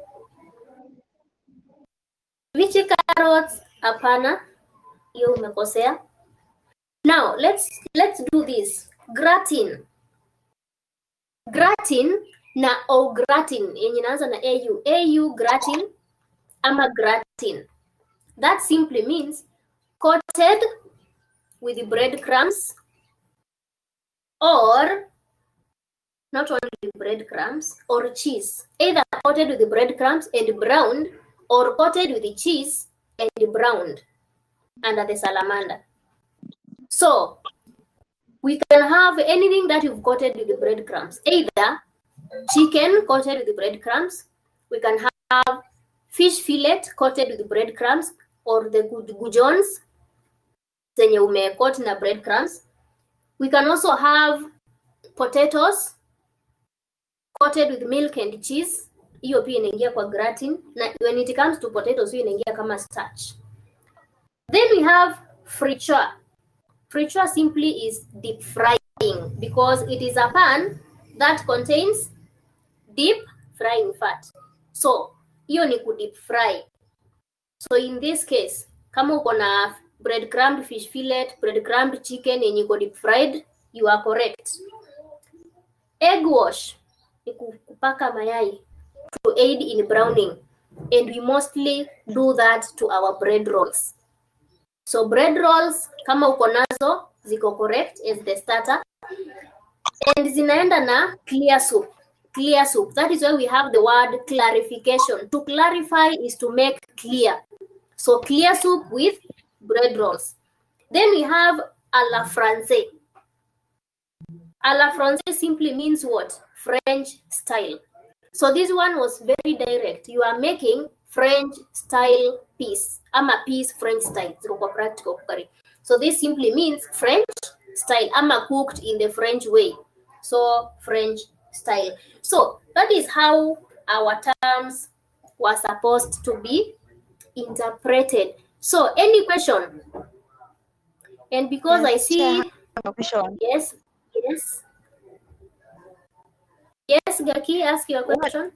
Vichy carrots, hapana. Hiyo umekosea. Now, let's do this. Gratin. Gratin na au gratin yenye inaanza na au. Au gratin ama gratin. That simply means coated with breadcrumbs, or not only breadcrumbs, or cheese. Either coated with breadcrumbs and browned, or coated with cheese and browned under the salamander. So we can have anything that you've coated with the breadcrumbs. Either chicken coated with breadcrumbs, we can have fish fillet coated with breadcrumbs, or the gujons zenye umecoat na breadcrumbs. We can also have potatoes coated with milk and cheese. Hiyo pia inaingia kwa gratin. Na when it comes to potatoes, hiyo inaingia kama starch. Then we have friture. Friture simply is deep frying because it is a pan that contains deep frying fat. So hiyo ni ku deep fry. So in this case, kama uko na breadcrumbed fish fillet, breadcrumbed chicken yenye iko deep fried, you are correct. Egg wash ni kupaka mayai to aid in browning, and we mostly do that to our bread rolls. So bread rolls kama uko nazo ziko correct as the starter, and zinaenda na clear soup. Clear soup. That is why we have the word clarification. To clarify is to make clear. So clear soup with bread rolls. Then we have à la française. À la française simply means what? French style. So this one was very direct. You are making French style peas. Ama peas French style. Practical cookery. So this simply means French style. Ama cooked in the French way. So French style. So that is how our terms were supposed to be interpreted. So any question? And because I see yes. Yes, Gaki, ask your question.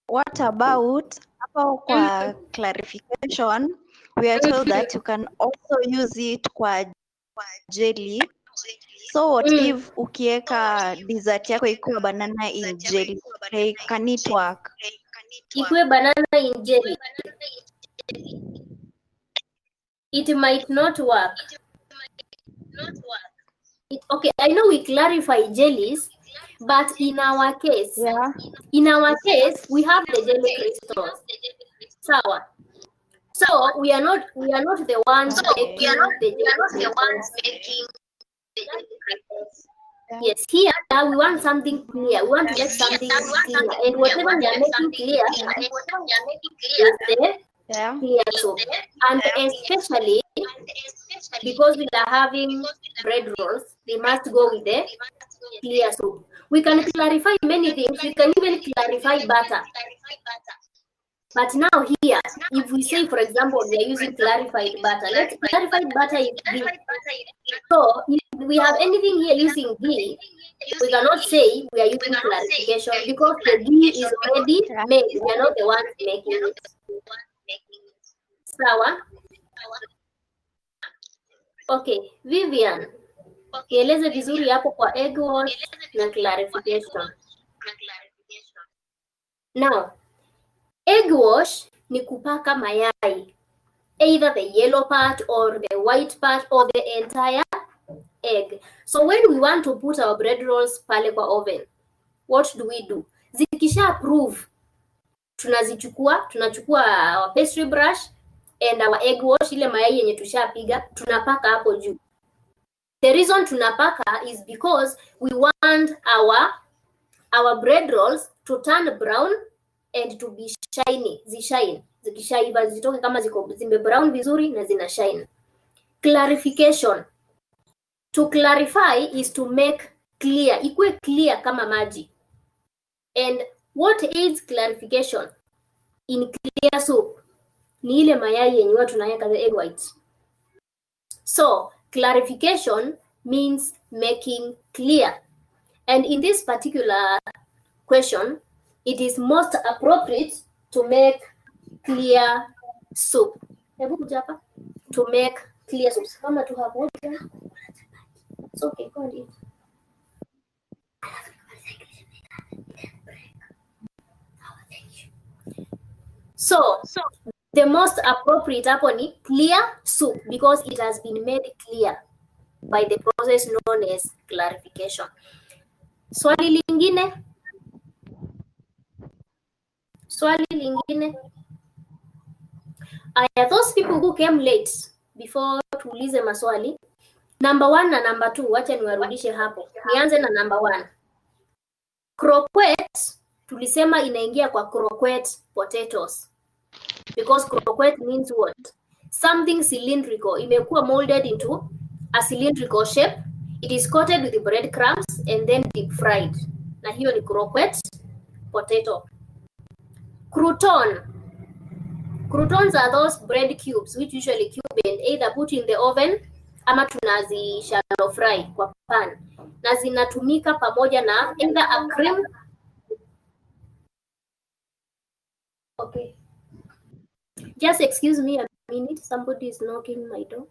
What about kwa clarification? We are told that you can also use it kwa jelly. So what if ukieka dessert yako ikuwa banana in jelly? Hey, can it work? Ikuwe banana in jelly. It might not work. Okay, I know we clarify jellies, but in our case, we have the jelly crystals. Sawa. So we are not the ones making the jelly crystals. Yes, here we want something clear. We want to make something clear, and whatever we are making clear is the clear soup. And especially because we are having bread rolls, they must go with the clear soup. We can clarify many things. We can even clarify butter. But now here, if we say, for example, we are using clarified butter, let's clarified butter is ghee. So if we have anything here using ghee, we cannot say we are using clarification because the ghee is already made. We are not the ones making it. Sawa? Okay, Vivian. Kieleze vizuri hapo kwa egg wash na clarification. Now, egg wash ni kupaka mayai, either the yellow part or the white part or the entire egg. So when we want to put our bread rolls pale kwa oven, what do? Zikisha prove, tunachukua our pastry brush and our egg wash, ile mayai yenye tushapiga, tunapaka hapo juu. The reason tunapaka is because we want our bread rolls to turn brown and to be shiny, zishine. Zikishaiva zitoke kama zime brown vizuri na zina shine. Clarification. To clarify is to make clear. Ikue clear kama maji. And what aids clarification in clear soup? Ni ile mayai yenye watu tunaweka the egg whites. So, clarification means making clear. And in this particular question, it is most appropriate to make clear soup. To make clear soup. Mama, to have water. It's okay, go and eat. So the most appropriate hapo ni clear soup because it has been made clear by the process known as clarification. Swali lingine? Aya, those people who came late before tuulize maswali, number 1 na number 2, wacha niwarudishe hapo. Nianze na number 1. Croquette tulisema inaingia kwa croquette potatoes. Because croquette means what? Something cylindrical. Imekuwa molded into a cylindrical shape. It is coated with breadcrumbs and then deep fried. Na hiyo ni croquette potato. Crouton. Croutons are those bread cubes which usually cube and either put in the oven ama tunazi shallow fry kwa pan. Na zinatumika pamoja na either a cream. Okay. Just excuse me a minute. Somebody is knocking my door.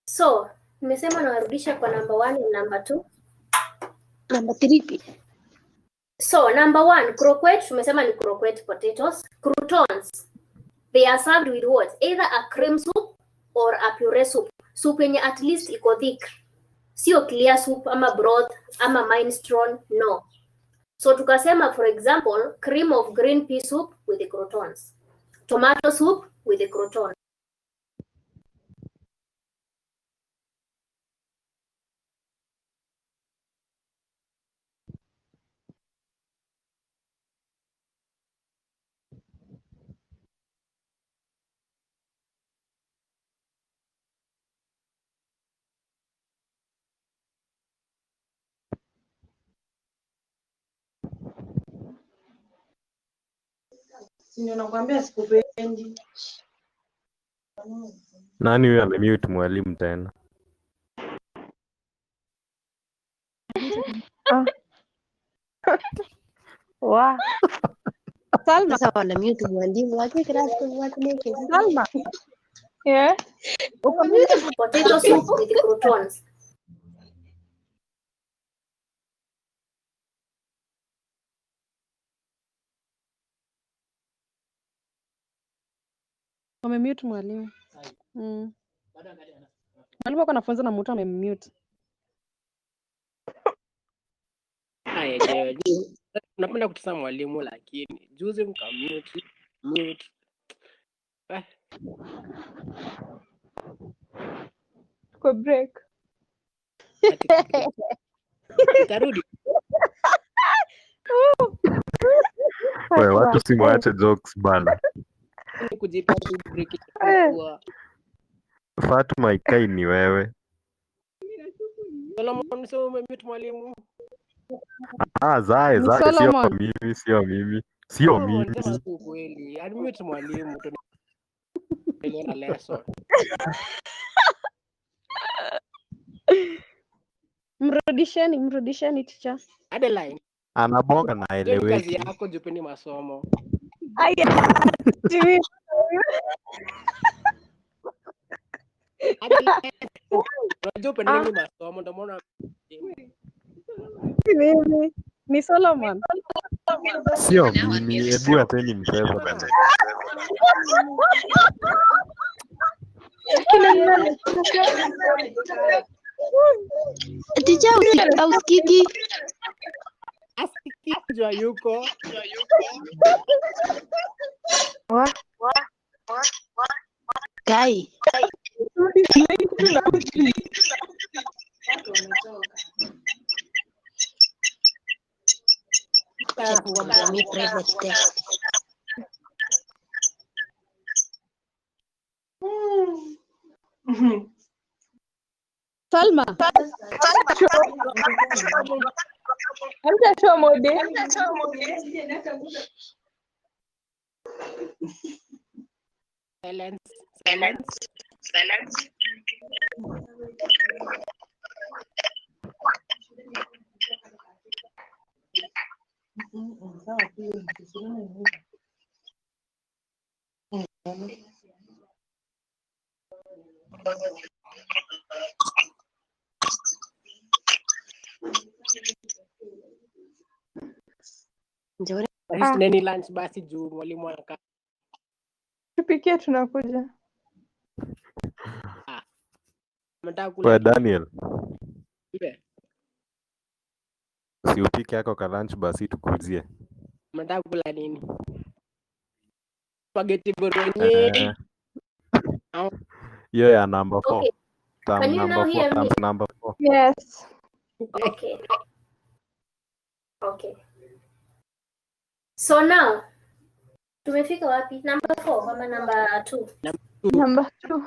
So, nimesema nawarudisha kwa number 1 and number 2. Number 3. So, number 1, croquette, tumesema ni croquette potatoes. Croutons, they are served with what? Either a cream soup or a puree soup. Soup yenye at least iko thick. Sio clear soup ama broth ama minestrone, no. So tukasema, for example, cream of green pea soup with the croutons. Tomato soup with the croutons. Ndio nakwambia sikupendi. Nani huyo amemute mwalimu tena? Wow. Salma. Sasa wana mute mwalimu wake class watu neke. Salma. Yeah. Potato soup with the croutons. Wamemute mwalimu. Mwalimu ako anafunza na mtu amemute. Haya je, napenda kutazama mwalimu lakini juzi mute. Kwa break. Tarudi. Wewe watu si mwache jokes bana. Kujipa break. Fatuma ikai ni wewe. Solomon sio umemute mwalimu. Zae sio mimi. Sio mimi. Sema kweli. Unmute mwalimu tu. Ndio lesson. Mrudisheni teacher. Adeline. Anabonga na eleweki. Kazi yako jupeni masomo. Aya. Unajua pendeni masomo ndio maana Mimi ni Solomon. Sio mimi, hebu ateni mchezo bana. Teacher usikiki. Asikijwa yuko. Kai. Mimi private test. Salma. Hamta show mode. Silence. Njoo Neni lunch basi juu mwalimu anakaa. Tupikie tunakuja. Mnataka kula Wewe Daniel, ibe? si upike yako ka lunch basi tukuzie. Mnataka kula nini? Spaghetti bolognese. Hiyo ya number 4. Okay. Can you now hear me? Number 4. Yes. Okay. Okay. So now tumefika wapi? Number 4 ama number 2? Number 2.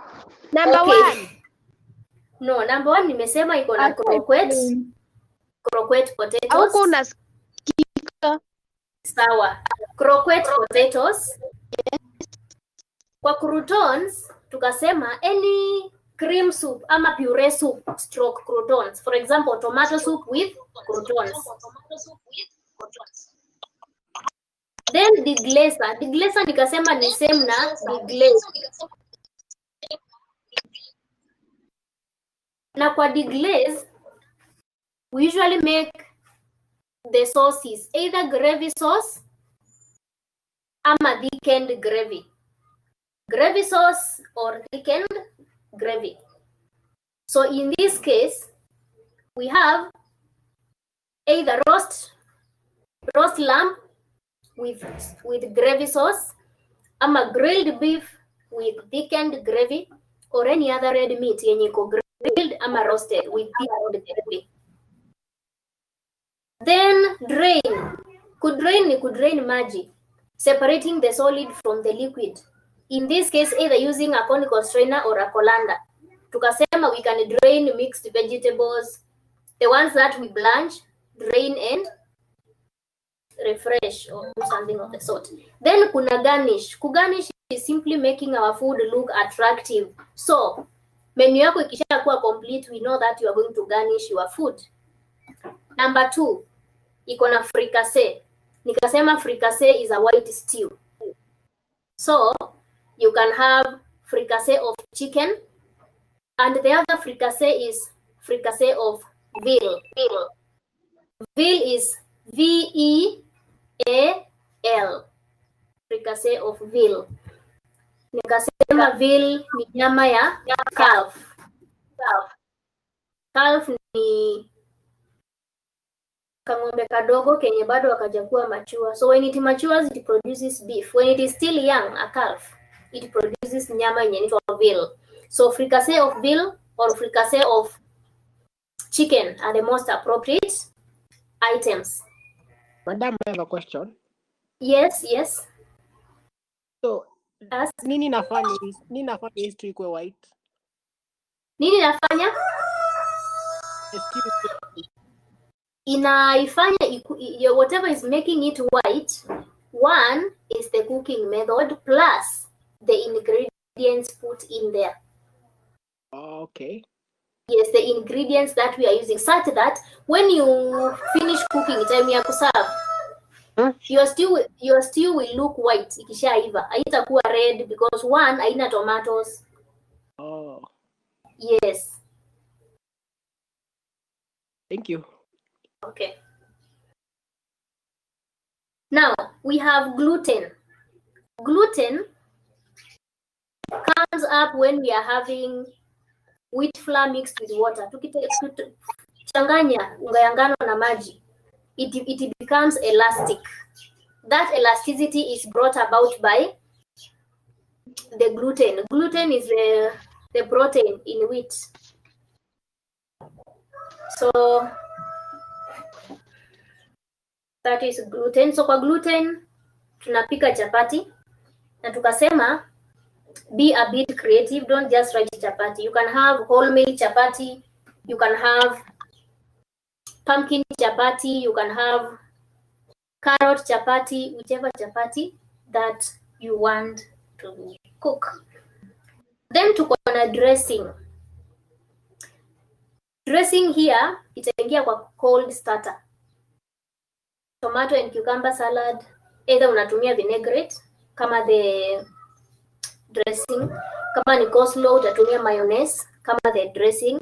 Number Okay. 1. No, number 1 nimesema iko na croquettes. Croquette potatoes. Huko unasikika. Sawa. Croquette potatoes. Kwa croutons tukasema any cream soup ama puree soup stroke croutons. For example, tomato soup with croutons. Then deglazer. Deglazer nikasema ni same na deglaze. Na kwa deglaze, we usually make the sauces either gravy sauce ama thickened gravy. Gravy sauce or thickened gravy. So in this case, we have either roast lamb with gravy sauce, ama grilled beef with thickened gravy, or any other red meat yenye iko grilled ama roasted with thickened gravy. Then drain. Kudrain ni kudrain maji, separating the solid from the liquid. In this case, either using a conical strainer or a colander. Tukasema we can drain mixed vegetables, the ones that we blanch, drain and refresh or do something of the sort. Then kuna garnish. Kugarnish is simply making our food look attractive. So, menu yako ikishakuwa complete, we know that you are going to garnish your food. Number 2, iko na fricassee. Nikasema fricassee is a white stew. So, you can have fricassee of chicken, and the other fricassee is fricassee of veal. Veal is VEAL. Fricassee of veal. Nikasema veal ni nyama ya calf. Calf ni kang'ombe kadogo kenye bado akajakuwa mature. So when it matures, it produces beef. When it is still young, a calf, it produces nyama yenye inaitwa veal. So fricassee of veal or fricassee of chicken are the most appropriate items. Madam, I have a question. Yes. So, Ask. nini nafanya history ikuwe white? Nini nafanya? Inaifanya whatever is making it white. One is the cooking method plus the ingredients put in there. Okay. Yes, the ingredients that we are using, such that when you finish cooking, time ya kuserve, your stew will look white ikishaiva. Haitakuwa red because one, haina tomatoes. Oh. Yes. Thank you. Okay. Now, we have gluten. Gluten comes up when we are having wheat flour mixed with water. Tukichanganya unga ya ngano na maji, it becomes elastic. That elasticity is brought about by the gluten. Gluten is the protein in wheat. So that is gluten. So kwa gluten tunapika chapati na tukasema be a bit creative, don't just write chapati. You can have wholemeal chapati, you can have pumpkin chapati, you can have carrot chapati, whichever chapati that you want to cook. Then tuko na dressing. Dressing here itaingia kwa cold starter. Tomato and cucumber salad, either unatumia vinaigrette kama the dressing, kama ni coleslaw utatumia mayonnaise kama the dressing.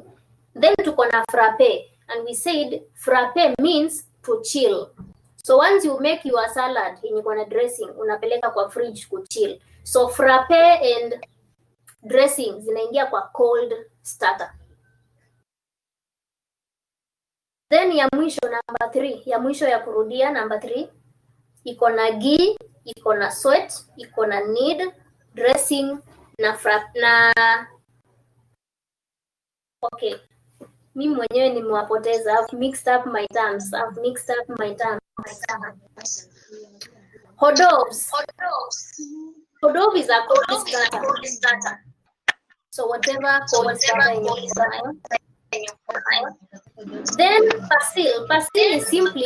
Then tuko na frappe, and we said frappe means to chill. So once you make your salad yenye iko na dressing, unapeleka kwa fridge kuchill. So frappe and dressing zinaingia kwa cold starter. Then ya mwisho number 3, ya mwisho ya kurudia number 3, iko na ghee, iko na sweat, iko na knead, dressing na okay. Mimi mwenyewe nimewapoteza. I've mixed up my terms. Hors d'oeuvres. Hors d'oeuvres is a cold starter. So whatever cold starter in your fire. Then basil. Basil is simply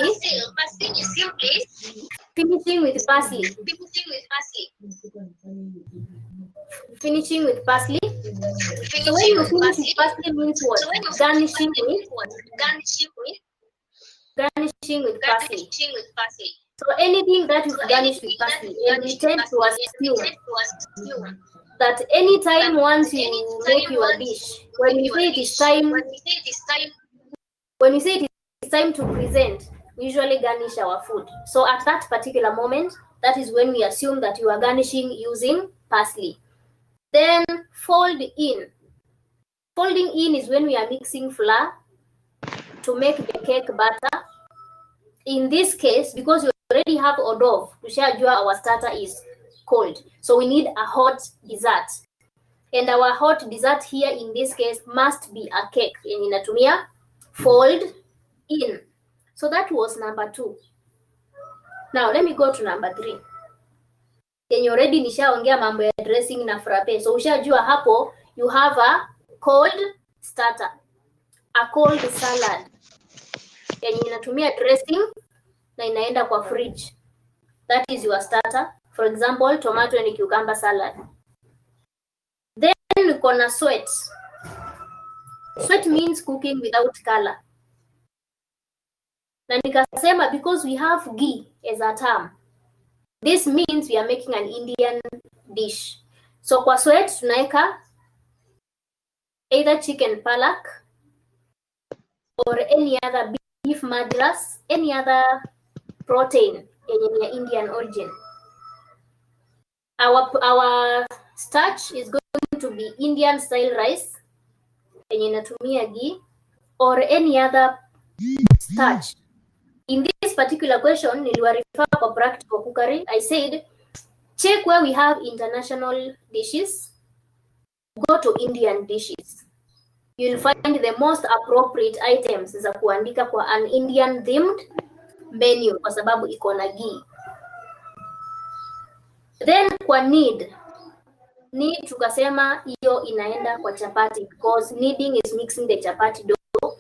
finishing with parsley. Finishing with parsley. So when you finish with parsley means what? Garnishing with parsley. So anything that is garnished with parsley, and we tend to assume that anytime once you make your dish, when you say it is time to present, we usually garnish our food. So at that particular moment, that is when we assume that you are garnishing using parsley. Then fold in. Folding in is when we are mixing flour to make the cake batter. In this case, because we already have hors d'oeuvre, tushajua our starter is cold. So we need a hot dessert. And our hot dessert here in this case must be a cake. Yenye inatumia fold in. So that was number 2. Now let me go to number 3. Yenye already nishaongea mambo ya dressing na frappe. So ushajua hapo you have a cold starter, a cold salad yenye inatumia dressing na inaenda kwa fridge. That is your starter. For example, tomato and cucumber salad. Then uko na sweat. Sweat means cooking without color. Na nikasema because we have ghee as a term, this means we are making an Indian dish. So kwa sweat tunaeka either chicken palak or any other beef madras, any other protein yenye Indian origin. Our starch is going to be Indian style rice yenye inatumia ghee or any other starch. In this particular question, niliwarefer kwa practical cookery. I said, check where we have international dishes, go to Indian dishes. You'll find the most appropriate items za kuandika kwa an Indian themed menu kwa sababu iko na ghee. Then kwa knead tukasema hiyo inaenda kwa chapati because kneading is mixing the chapati dough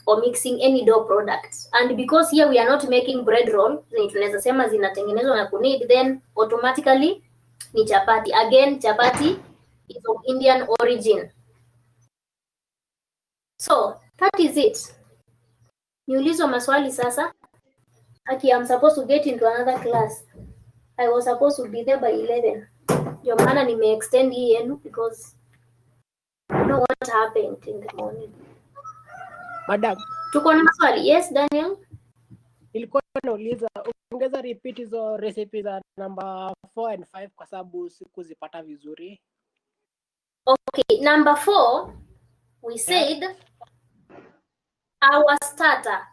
or mixing any dough products. And because here we are not making bread roll, tunaweza sema zinatengenezwa na knead, then automatically ni chapati. Again, chapati is of Indian origin. So, that is it. Niulizwa maswali sasa. Aki, I'm supposed to get into another class. I was supposed to be there by 11. Ndio maana nime-extend hii yenu because I know what happened in the morning. Madam, tuko na maswali? Yes, Daniel? Nilikuwa nauliza ongeza repeat hizo recipe za number 4 and 5 kwa sababu sikuzipata vizuri. Okay, number 4, we said our starter.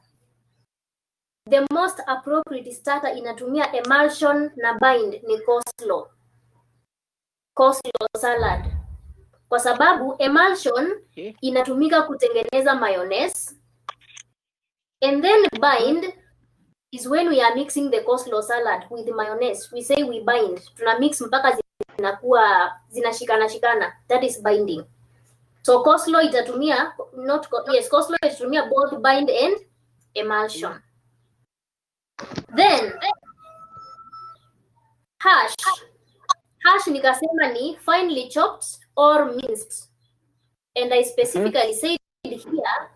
The most appropriate starter inatumia emulsion na bind ni coleslaw. Coleslaw salad. Kwa sababu emulsion inatumika kutengeneza mayonnaise. And then bind is when we are mixing the coleslaw salad with the mayonnaise. We say we bind. Tuna mix mpaka zinakuwa zinashikana. That is binding. So coleslaw itatumia coleslaw itatumia both bind and emulsion. Then hash. Hash nikasema ni finely chopped or minced. And I specifically said here,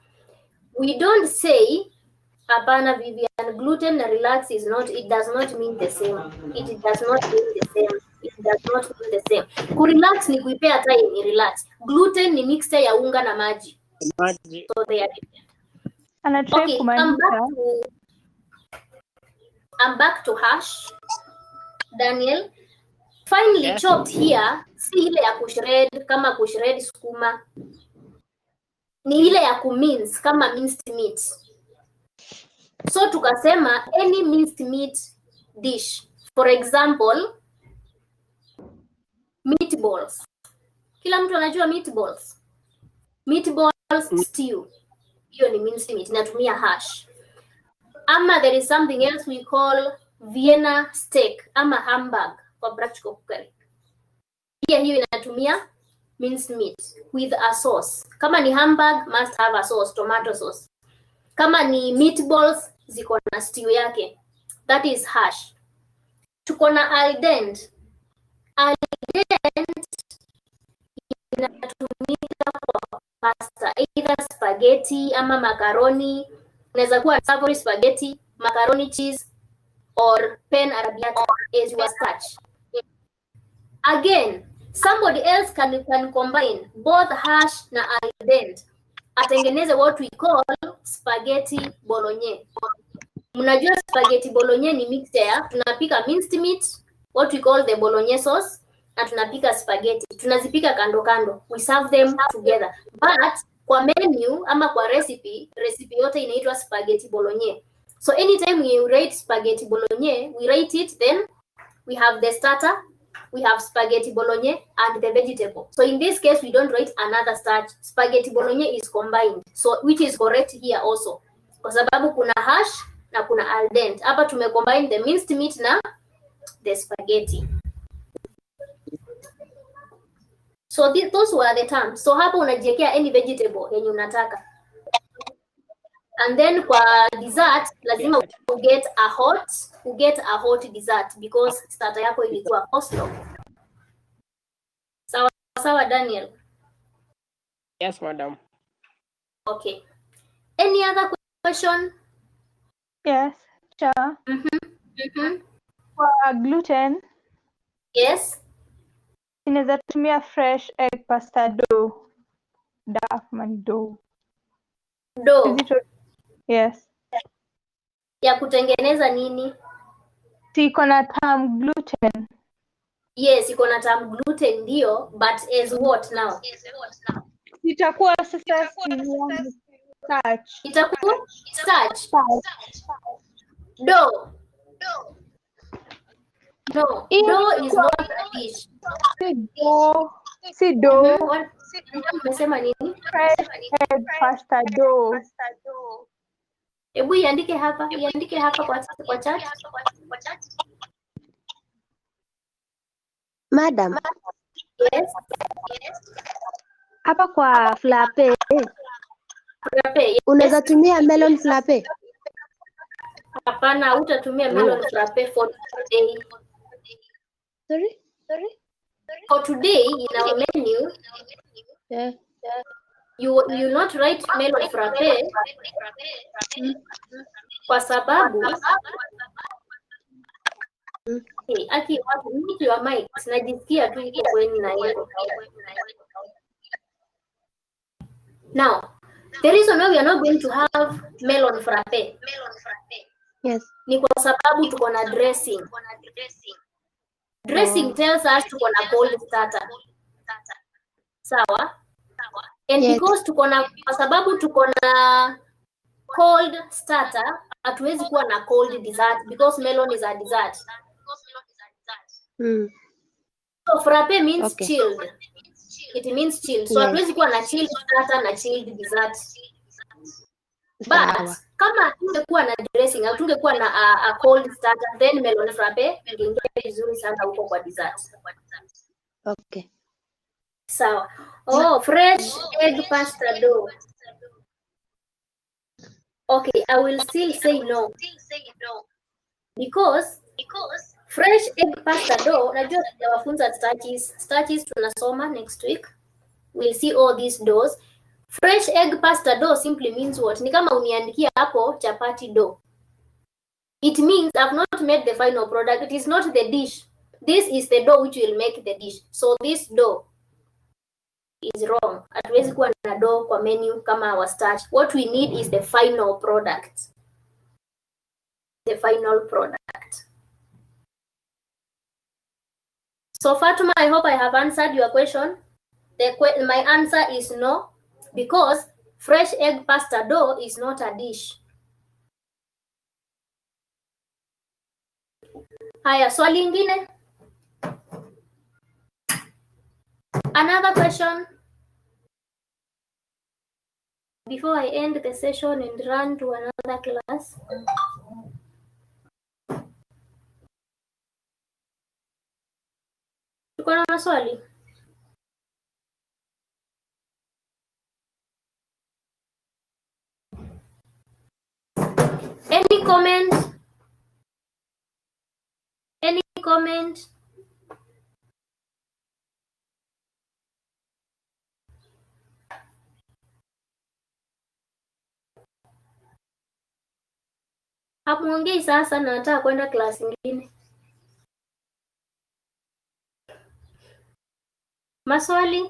we don't say hapana Vivian, gluten na relax is not, it does not mean the same. It does not mean the same. It does not mean the same. Kurelax ni kuipea time ni relax. Gluten ni mixture ya unga na maji. So they are different. Anatry kumaanisha I'm back to hash. Daniel, finely Yes. chopped here, si ile ya kushred kama kushred sukuma. Ni ile ya kumince kama minced meat. So tukasema any minced meat dish. For example, meatballs. Kila mtu anajua meatballs. Meatballs stew. Hiyo ni minced meat, inatumia hash. Ama there is something else we call Vienna steak ama hamburg for practical cookery. Pia hiyo inatumia minced meat with a sauce. Kama ni hamburg, must have a sauce, tomato sauce. Kama ni meatballs, ziko na stew yake. That is hash. Tuko na al dente. Al dente inatumika kwa pasta, either spaghetti ama macaroni. Inaweza kuwa savory spaghetti, macaroni cheese, or pen arrabbiata as your starch. Again, somebody else can combine both hash na al dente. Atengeneze what we call spaghetti bolognese. Mnajua spaghetti bolognese ni mixture, tunapika minced meat, what we call the bolognese sauce, na tunapika spaghetti. Tunazipika kando kando. We serve them together. But kwa menu ama kwa recipe yote inaitwa spaghetti bolognese. So anytime we write spaghetti bolognese, we write it, then we have the starter, we have spaghetti bolognese and the vegetable. So in this case, we don't write another starch. Spaghetti bolognese is combined. So which is correct here also. Kwa sababu kuna hash na kuna al dente. Hapa tumecombine the minced meat na the spaghetti. So those were the terms. So hapa unajiwekea any vegetable yenye unataka. And then kwa dessert lazima you get a hot dessert because starter yako ilikuwa coleslaw. Sawa Daniel. Yes, madam. Okay. Any other question? Yes, sure. Kwa gluten, Yes. inaweza tumia fresh egg pasta dough. Dough. Dough. Is it o- Yes. Ya kutengeneza nini? Si iko na term gluten. Yes, iko na term gluten ndio, but as what now? Itakuwa sasa starch. Itakuwa starch. Dough. No, dough is not a dish. Si dough. Umesema nini? Fresh egg pasta dough. Hebu iandike hapa kwa chat. Madam, Yes. hapa kwa frappe Frappe. Yes. unaweza tumia melon frappe. Hapana, utatumia melon frappe for today. Sorry? For today in our menu, Yeah. you not write melon frappe kwa sababu Aki, mute your mic. Najisikia tu iko kwenye na hiyo. Now, the reason why we are not going to have melon frappe. Yes. Ni kwa sababu tuko na dressing. Dressing tells us tuko na cold starter. Sawa? And Yes. because kwa sababu tuko na cold starter, hatuwezi kuwa na cold dessert because melon is a dessert. So frappe means Okay. chilled. It means chilled. So Yes. hatuwezi kuwa na chilled starter na chilled dessert. But Sawa. kama tungekuwa na dressing au tungekuwa na a cold starter, then melon frappe ingeingia vizuri sana huko kwa dessert. Okay. Sawa. Oh, fresh egg pasta dough. Okay, I will still say no. Because fresh egg pasta dough, najua tutawafunza starches. Starches tunasoma next week. We'll see all these doughs. Fresh egg pasta dough simply means what? Ni kama uniandikia hapo chapati dough. It means I've not made the final product. It is not the dish. This is the dough which will make the dish. So this dough is wrong. Hatuwezi kuwa na dough kwa menu kama our starch. What we need is the final product. the final product. So Fatuma, I hope I have answered your question. My answer is no, because fresh egg pasta dough is not a dish. Haya, swali ingine. Another question before I end the session and run to another class. Tuko na maswali? Any comment? Any comment? Hamuongei sasa na nataka kwenda class nyingine. Maswali?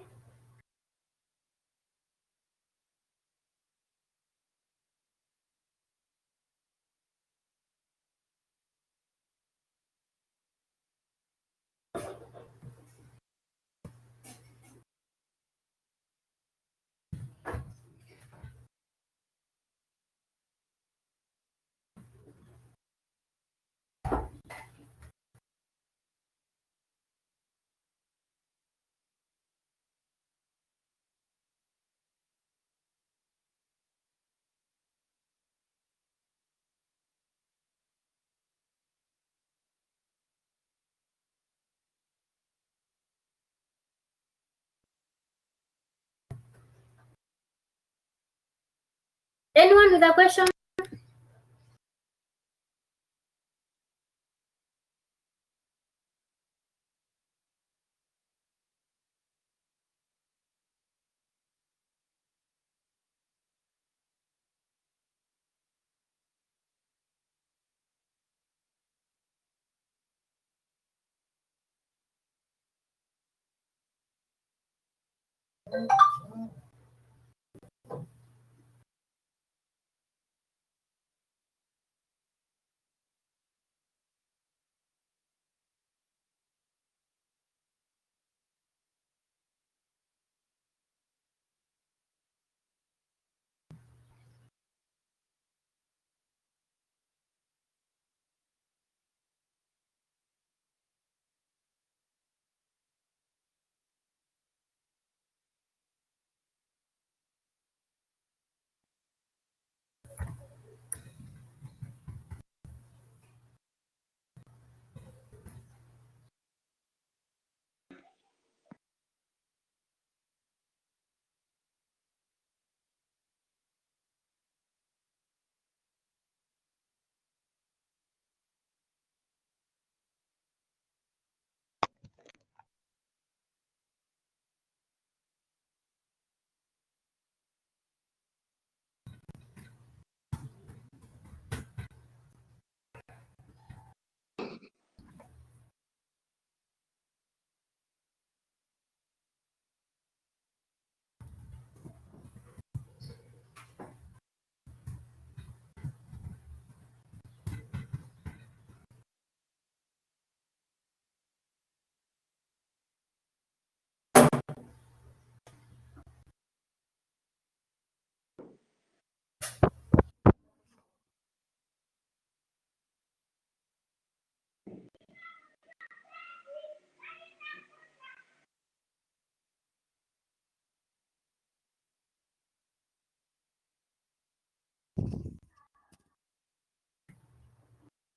Anyone with a question?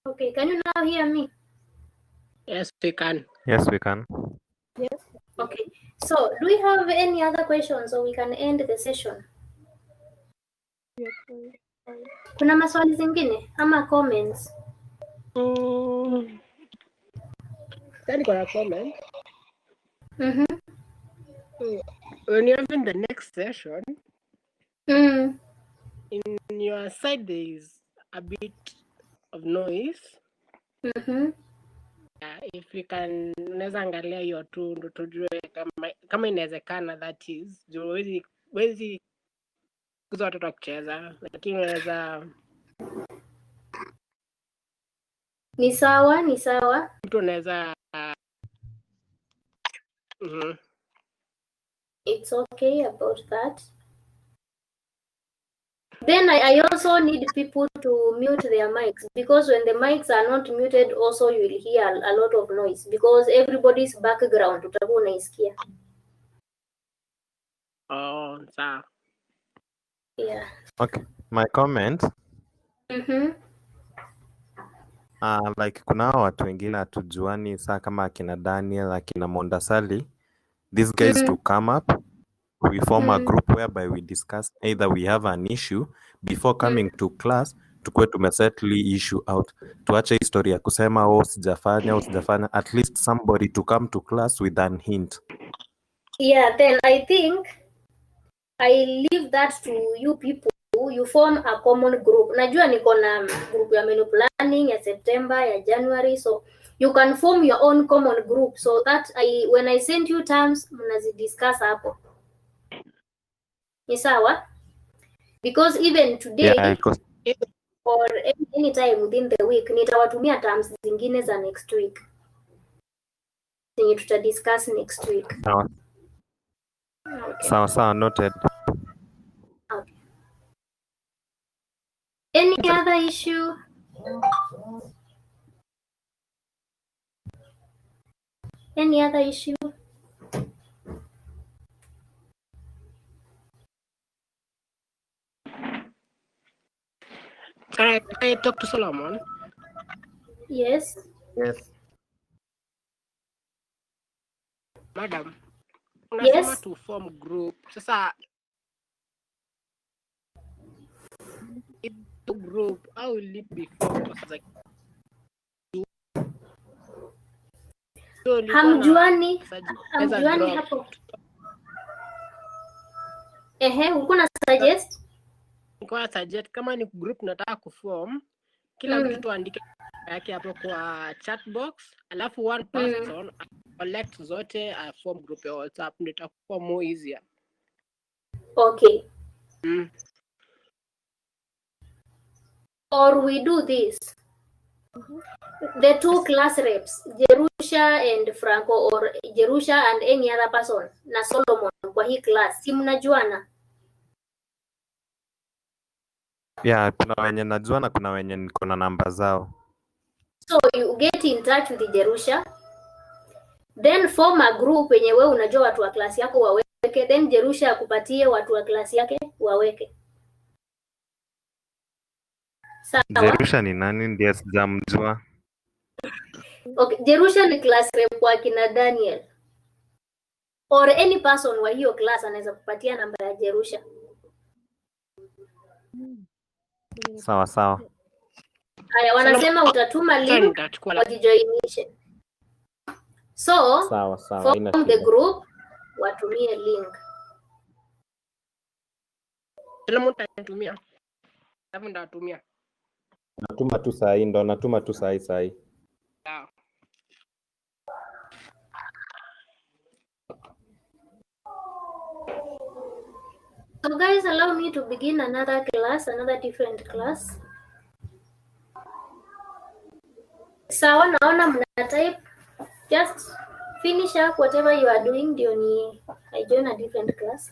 Okay, can you now hear me? Yes, we can. Yes, we can. Yes. Okay. So, do we have any other questions so we can end the session? Kuna maswali zingine ama comments? Then got a comment. Mm-hmm. When you're having the next session, Mm. in your side there is a bit of noise. Mm-hmm. If we can unaweza angalia hiyo tu ndo tujue kama inawezekana, that is wezi kuza watoto kucheza, lakini unaweza Ni sawa, ni sawa. Mtu anaweza It's okay about that. Then I also need people to mute their mics, because when the mics are not muted, also you will hear a lot of noise, because everybody's background utakuwa unaisikia. Oh, sawa. Yeah. Okay, my comment. Like kuna hawa watu wengine hatujuani saa kama akina Daniel, akina Mondasali. These guys to come up, we form a group whereby we discuss either we have an issue before coming to class, tukue tumesettle issue out. Tuache historia kusema sijafanya, at least somebody to come to class with an hint. Yeah, then I think I leave that to you people. You form a common group. Najua niko na group ya menu planning ya September, ya January, so you can form your own common group, so that when I send you terms mnazidiscuss hapo. Ni sawa? Because even today, or any time within the week, nitawatumia terms zingine za next week. Zenye tutadiscuss next week. Okay. Sawa, noted. Okay. Any other issue? Any other issue? Can I talk to Solomon? Yes. Yes. Madam, Yes. to form group. Sasa group, how will it be formed? Hamjuani hapo. Uko na suggest? Niko suggest kama ni group nataka kuform, kila mtu tuandike yake hapo kwa chat box, alafu one person collect zote form group ya WhatsApp, ndio itakuwa more easier. Okay. Or we do this. The two class reps, Jerusha and Franco, or Jerusha and any other person, na Solomon kwa hii class, si mnajuana? Yeah, kuna wenye najua na kuna wenye niko na namba zao. So you get in touch with Jerusha, then form a group wenye wewe unajua watu wa class yako waweke, then Jerusha akupatie watu wa class yake waweke. Sawa? Jerusha ni nani? Ndiye sijamjua. Okay, Jerusha ni class rep kwa kina Daniel. Or any person wa hiyo class anaweza kupatia namba ya Jerusha. Sawa. Haya, wanasema utatuma link wajijoinishe. So, sawa. Form the group, watumie link. Kila mtu atatumia. Ndatumia. Natuma tu sahi. Sawa. So guys, allow me to begin another different class. Sawa, naona mna type. Just finish up whatever you are doing, ndio I join a different class.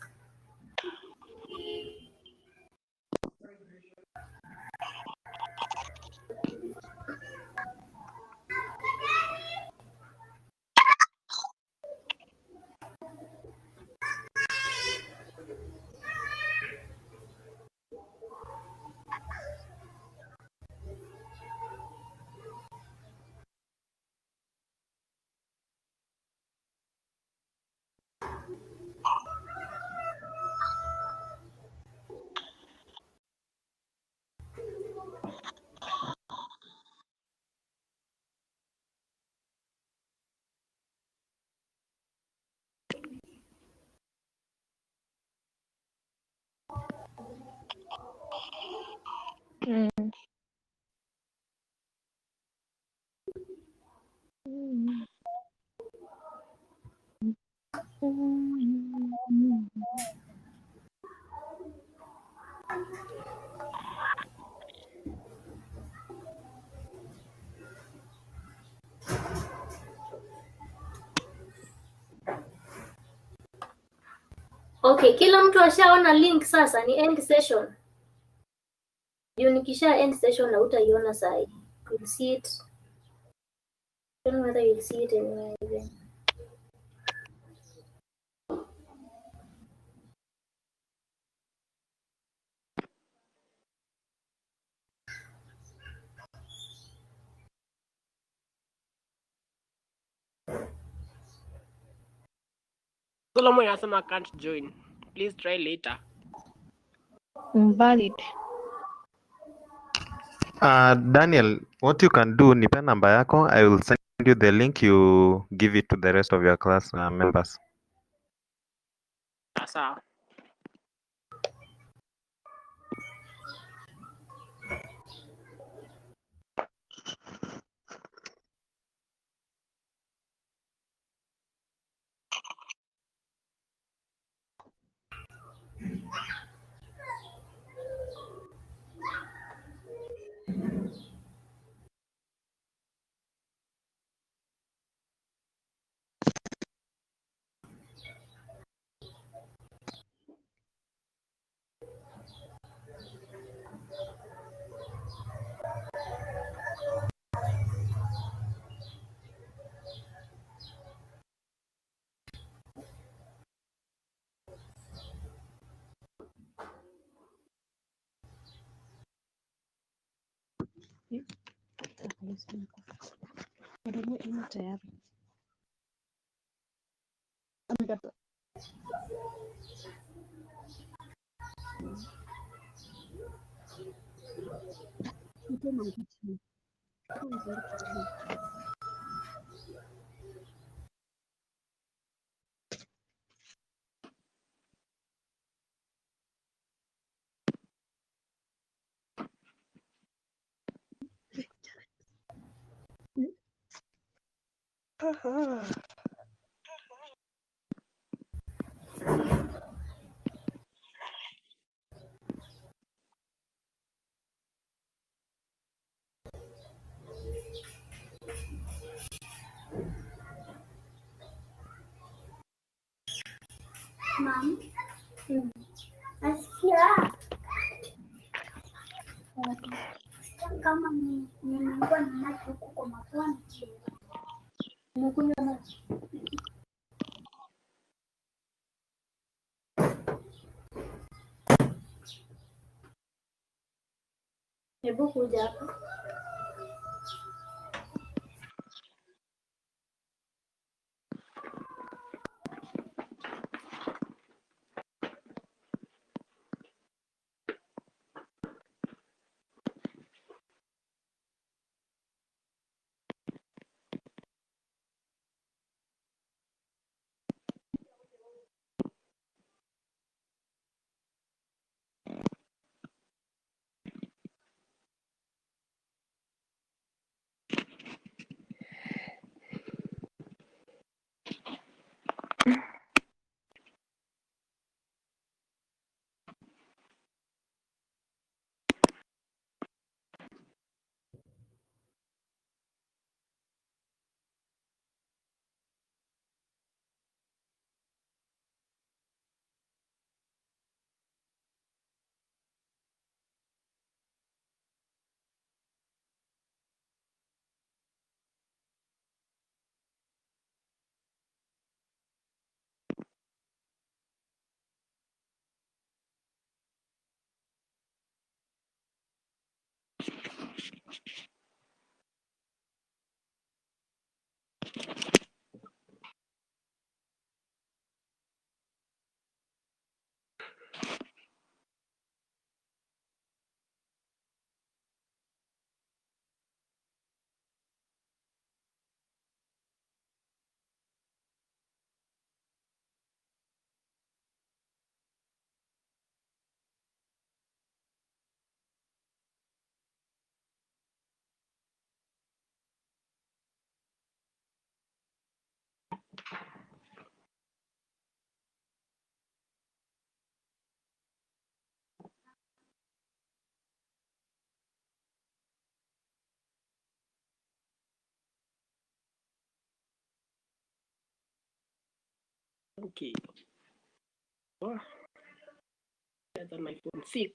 Okay, kila mtu ashaona link sasa, ni end session. Juu nikisha end session na utaiona saa hii. You'll see it. I don't know whether you'll see it anywhere even. Solomon anasema can't join. Please try later. Invalid. Daniel, what you can do, nipe namba yako, I will send you the link, you give it to the rest of your class members. Sawa. Tayari. Amekata. Mom. Nasikia kama nimekuwa na maji huku kwa mapua. Nimekunywa maji. Hebu kuja hapa. Okay. Oh. That's on my phone 6.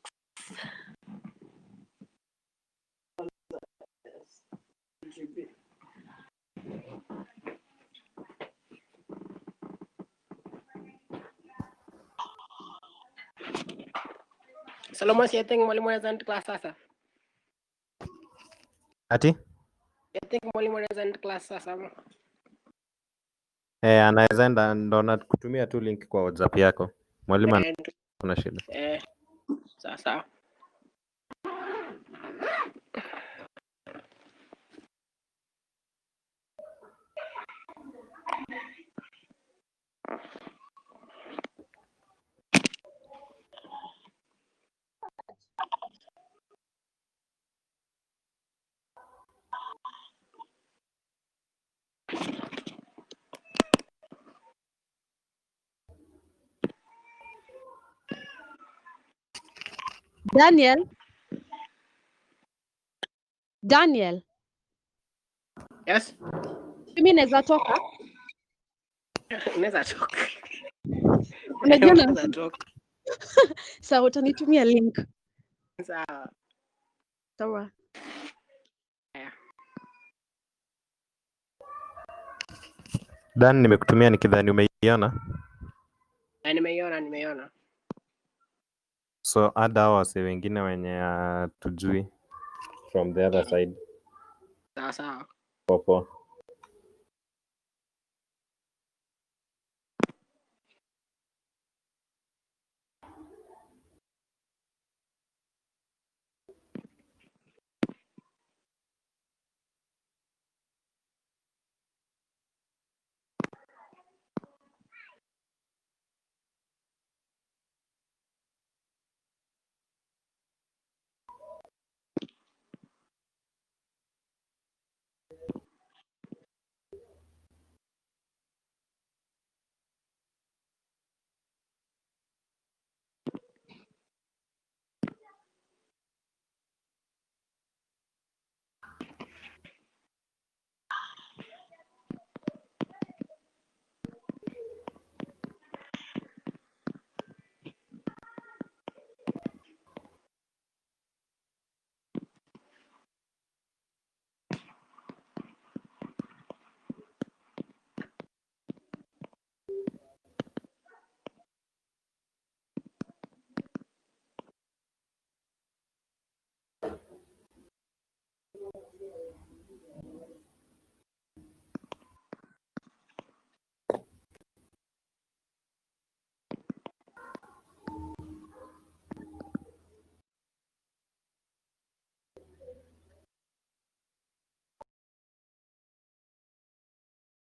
Solomon, si yating mwalimu anaweza class sasa. Ati? Yating mwalimu anaweza class sasa. Anaweza enda, ndo nakutumia tu link kwa WhatsApp yako. Mwalimu kuna shida. Sasa. Daniel. Yes. Mimi naweza toka? Unaweza toka. Unajua na Unaweza toka. sawa, utanitumia link. Sawa. Sawa. Dan, nimekutumia nikidhani umeiona. Nimeiona. So add hao wase wengine wenye tujui from the other side. Sawa. Popo.